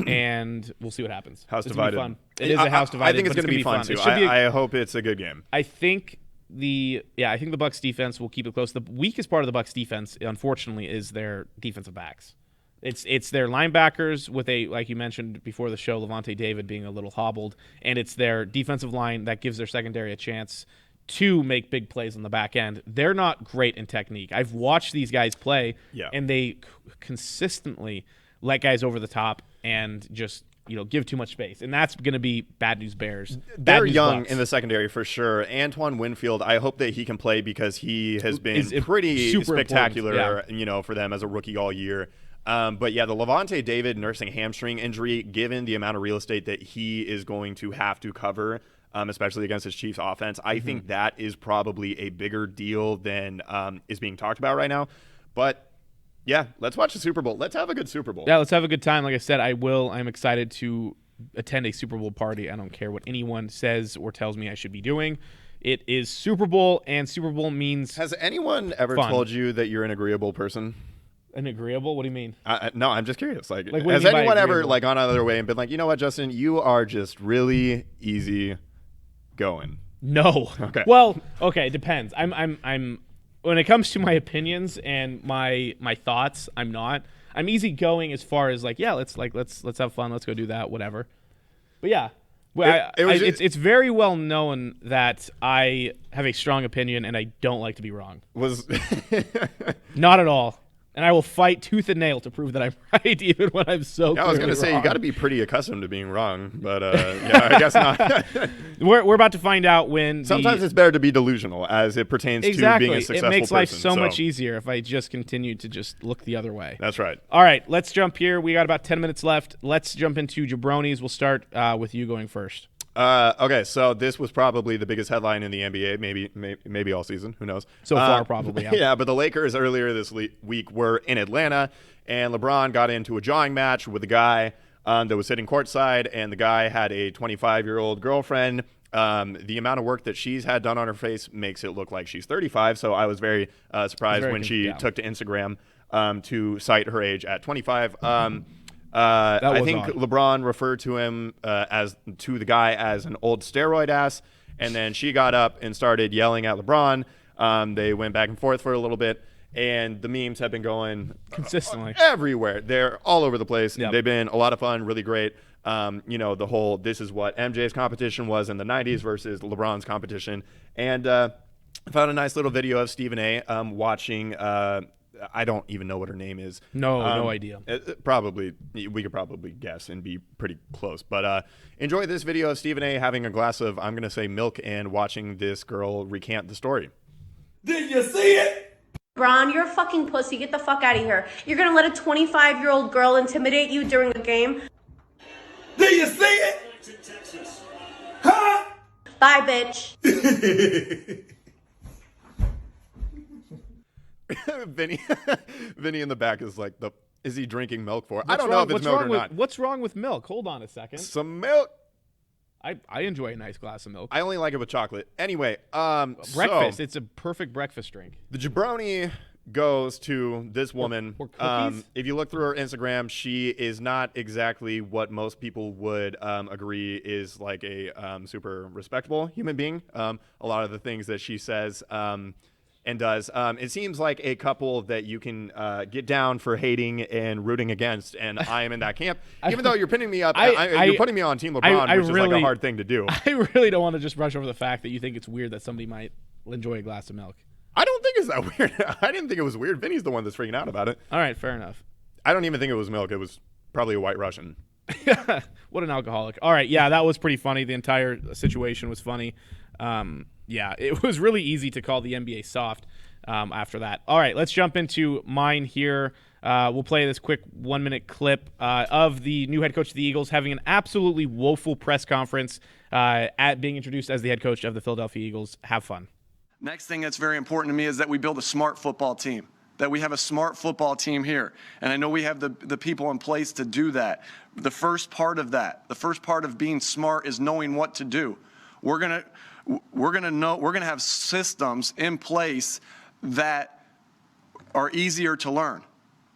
And we'll see what happens. House divided. Fun. It is a house divided. I think it's going to be fun too. I hope it's a good game. I think the Bucs defense will keep it close. The weakest part of the Bucs defense, unfortunately, is their defensive backs. It's their linebackers with like you mentioned before the show, Levante David being a little hobbled, and it's their defensive line that gives their secondary a chance to make big plays on the back end. They're not great in technique. I've watched these guys play, and they consistently let guys over the top and just give too much space, and that's going to be bad news Bears. They're young in the secondary for sure. Antoine Winfield, I hope that he can play because he has been pretty spectacular, for them as a rookie all year. But the Levante David nursing hamstring injury, given the amount of real estate that he is going to have to cover, especially against his Chiefs offense, I think that is probably a bigger deal than is being talked about right now. But let's watch the Super Bowl. Let's have a good Super Bowl. Yeah, let's have a good time. Like I said, I'm excited to attend a Super Bowl party. I don't care what anyone says or tells me I should be doing. It is Super Bowl, and Super Bowl means Has anyone ever told you that you're an agreeable person? An agreeable? What do you mean? No, I'm just curious. Like has anyone ever gone out of their way and been like, you know what, Justin, you are just really easy going? No. Okay. Well, okay, it depends. I'm when it comes to my opinions and my thoughts, I'm not. I'm easygoing as far as let's have fun, let's go do that, whatever. But yeah. It's very well known that I have a strong opinion and I don't like to be wrong. Not at all. And I will fight tooth and nail to prove that I'm right, even when I'm so clearly I was going to say, wrong. You got to be pretty accustomed to being wrong, but I guess not. We're about to find out when. Sometimes it's better to be delusional as it pertains to being a successful person. It makes life so much easier if I just continue to just look the other way. That's right. All right, let's jump here. We got about 10 minutes left. Let's jump into Jabronis. We'll start with you going first. Okay, so this was probably the biggest headline in the NBA, maybe all season. Who knows? So far, probably. Yeah. Yeah, but the Lakers earlier this week were in Atlanta, and LeBron got into a jawing match with a guy that was sitting courtside, and the guy had a 25-year-old girlfriend. The amount of work that she's had done on her face makes it look like she's 35. So I was very surprised when she took to Instagram to cite her age at 25. I think odd. LeBron referred to him to the guy as an old steroid ass, and then she got up and started yelling at LeBron. They went back and forth for a little bit, and the memes have been going consistently everywhere. They're all over the place. Yep. They've been a lot of fun, really great. The whole this is what MJ's competition was in the 90s versus LeBron's competition. And I found a nice little video of Stephen A. Watching I don't even know what her name is. No idea. Probably, we could probably guess and be pretty close. But enjoy this video of Stephen A. having a glass of, I'm going to say, milk and watching this girl recant the story. Did you see it? Bron, you're a fucking pussy. Get the fuck out of here. You're going to let a 25-year-old girl intimidate you during a game? Did you see it? Huh? Bye, bitch. Vinny in the back is like, is he drinking milk for? I don't know if it's milk or not. What's wrong with milk? Hold on a second. Some milk. I enjoy a nice glass of milk. I only like it with chocolate. Anyway, breakfast. It's a perfect breakfast drink. The jabroni goes to this woman. Or cookies? If you look through her Instagram, she is not exactly what most people would agree is like a super respectable human being. A lot of the things that she says and does. It seems like a couple that you can get down for hating and rooting against, and I am in that camp. Even though you're pinning me up, you're putting me on Team LeBron, which is like a hard thing to do. I really don't want to just brush over the fact that you think it's weird that somebody might enjoy a glass of milk. I don't think it's that weird. I didn't think it was weird. Vinny's the one that's freaking out about it. All right, fair enough. I don't even think it was milk. It was probably a White Russian. What an alcoholic. All right, yeah, that was pretty funny. The entire situation was funny. Yeah, it was really easy to call the NBA soft after that. All right, let's jump into mine here. We'll play this quick 1-minute clip of the new head coach of the Eagles having an absolutely woeful press conference at being introduced as the head coach of the Philadelphia Eagles. Have fun. Next thing that's very important to me is that we build a smart football team, that we have a smart football team here. And I know we have the people in place to do that. The first part of that, the first part of being smart is knowing what to do. We're going to have systems in place that are easier to learn.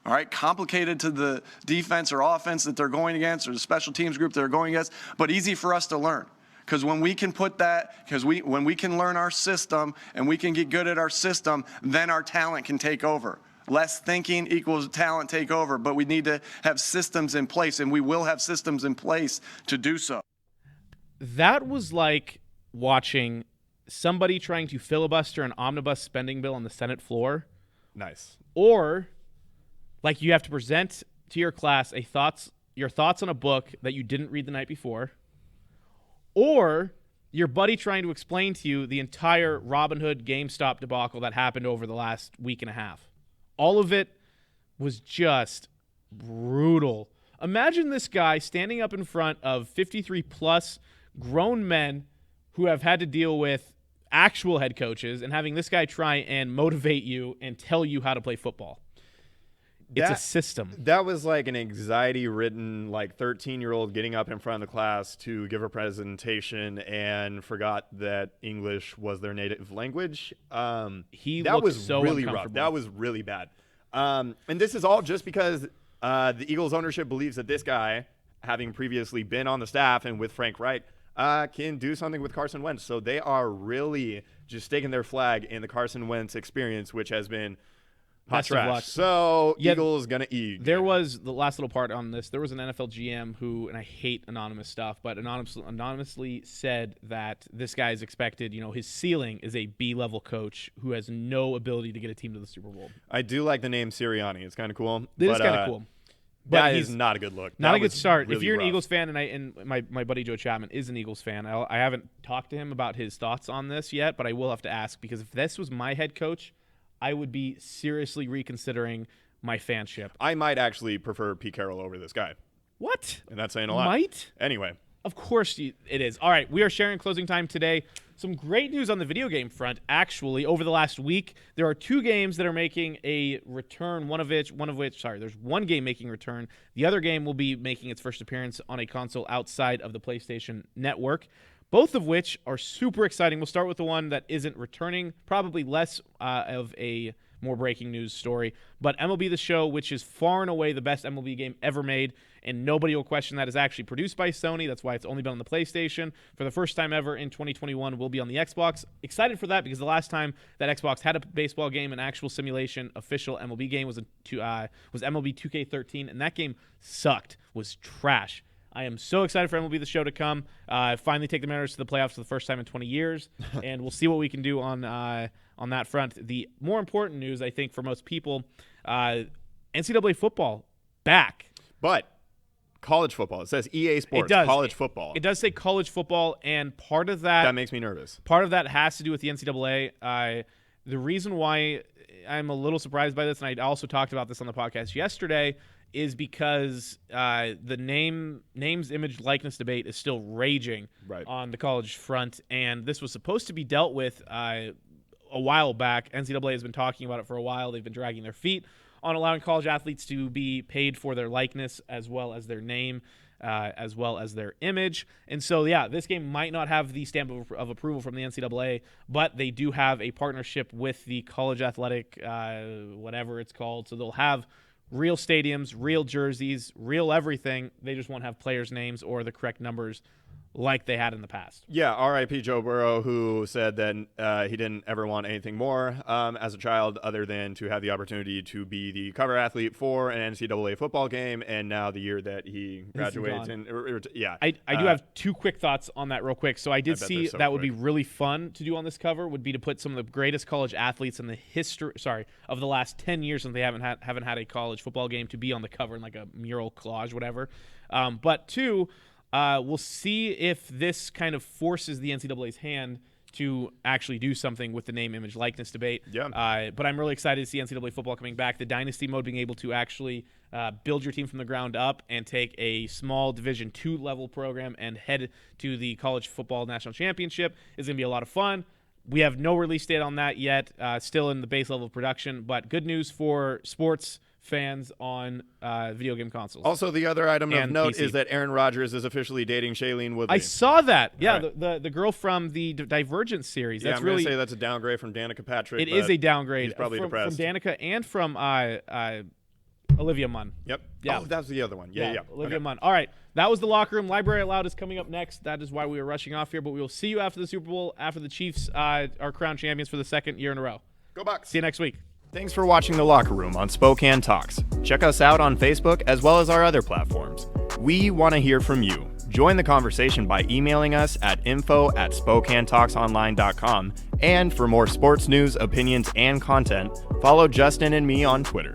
All right, complicated to the defense or offense that they're going against or the special teams group they're going against, but easy for us to learn. Because when we can put that, when we can learn our system and we can get good at our system, then our talent can take over. Less thinking equals talent take over, but we need to have systems in place, and we will have systems in place to do so. That was like watching somebody trying to filibuster an omnibus spending bill on the Senate floor. Nice. Or like you have to present to your class your thoughts on a book that you didn't read the night before. Or your buddy trying to explain to you the entire Robinhood GameStop debacle that happened over the last week and a half. All of it was just brutal. Imagine this guy standing up in front of 53-plus grown men who have had to deal with actual head coaches and having this guy try and motivate you and tell you how to play football. It's a system. That was like an anxiety-ridden, like 13-year-old getting up in front of the class to give a presentation and forgot that English was their native language. That was so really rough. That was really bad. And this is all just because the Eagles ownership believes that this guy, having previously been on the staff and with Frank Reich, can do something with Carson Wentz. So they are really just staking their flag in the Carson Wentz experience, which has been hot trash. So Eagles gonna eat. There was the last little part on this. There was an NFL GM who, and I hate anonymous stuff, but anonymously said that this guy is expected. His ceiling is a B-level coach who has no ability to get a team to the Super Bowl. I do like the name Sirianni. It's kind of cool. It is kind of cool. That is not a good look. Not a good start. Really if you're rough. an Eagles fan, and my buddy Joe Chapman is an Eagles fan, I haven't talked to him about his thoughts on this yet, but I will have to ask, because if this was my head coach, I would be seriously reconsidering my fanship. I might actually prefer Pete Carroll over this guy. What? And that's saying a lot. Might? Anyway, Of course it is. All right, we are sharing closing time today. Some great news on the video game front, actually. Over the last week, there are 2 games that are making a return, one of which, there's one game making a return. The other game will be making its first appearance on a console outside of the PlayStation Network, both of which are super exciting. We'll start with the one that isn't returning, probably less of a more breaking news story. But MLB The Show, which is far and away the best MLB game ever made, and nobody will question that, is actually produced by Sony. That's why it's only been on the PlayStation. For the first time ever in 2021, will be on the Xbox. Excited for that because the last time that Xbox had a baseball game, an actual simulation, official MLB game, was MLB 2K13, and that game sucked, was trash. I am so excited for MLB The Show to come. Finally take the Mariners to the playoffs for the first time in 20 years, and we'll see what we can do on that front. The more important news, I think, for most people, NCAA football back. But college football. It says EA Sports. It does. College football. It does say college football, and part of that makes me nervous. Part of that has to do with the NCAA. The reason why I'm a little surprised by this, and I also talked about this on the podcast yesterday, is because the names, image, likeness debate is still raging on the college front, and this was supposed to be dealt with a while back. NCAA has been talking about it for a while. They've been dragging their feet on allowing college athletes to be paid for their likeness as well as their name, as well as their image. And so, yeah, this game might not have the stamp of approval from the NCAA, but they do have a partnership with the college athletic, whatever it's called. So they'll have real stadiums, real jerseys, real everything. They just won't have players' names or the correct numbers like they had in the past. Yeah, R.I.P. Joe Burrow, who said that he didn't ever want anything more as a child other than to have the opportunity to be the cover athlete for an NCAA football game, and now the year that he graduates. I do have 2 quick thoughts on that real quick. So I did see that would be really fun to do on this cover, would be to put some of the greatest college athletes in the history, of the last 10 years since they haven't had a college football game, to be on the cover in like a mural collage, whatever. But 2, we'll see if this kind of forces the NCAA's hand to actually do something with the name, image, likeness debate. Yeah. But I'm really excited to see NCAA football coming back. The dynasty mode, being able to actually build your team from the ground up and take a small Division II level program and head to the college football national championship, is going to be a lot of fun. We have no release date on that yet, still in the base level of production, but good news for sports fans on video game consoles. Also, the other item of note PC. is that Aaron Rodgers is officially dating Shailene Woodley. I saw that. Yeah, right. the girl from the Divergent series. Yeah, I'm going to say that's a downgrade from Danica Patrick. It is a downgrade. He's probably depressed. From Danica and from Olivia Munn. Yep. Yeah. Oh, that's the other one. Yeah. Olivia Munn. All right. That was the locker room. Library Out Loud is coming up next. That is why we were rushing off here. But we will see you after the Super Bowl, after the Chiefs are crowned champions for the 2nd year in a row. Go Bucks. See you next week. Thanks for watching The Locker Room on Spokane Talks. Check us out on Facebook as well as our other platforms. We want to hear from you. Join the conversation by emailing us at info@SpokaneTalksOnline.com. And for more sports news, opinions, and content, follow Justin and me on Twitter.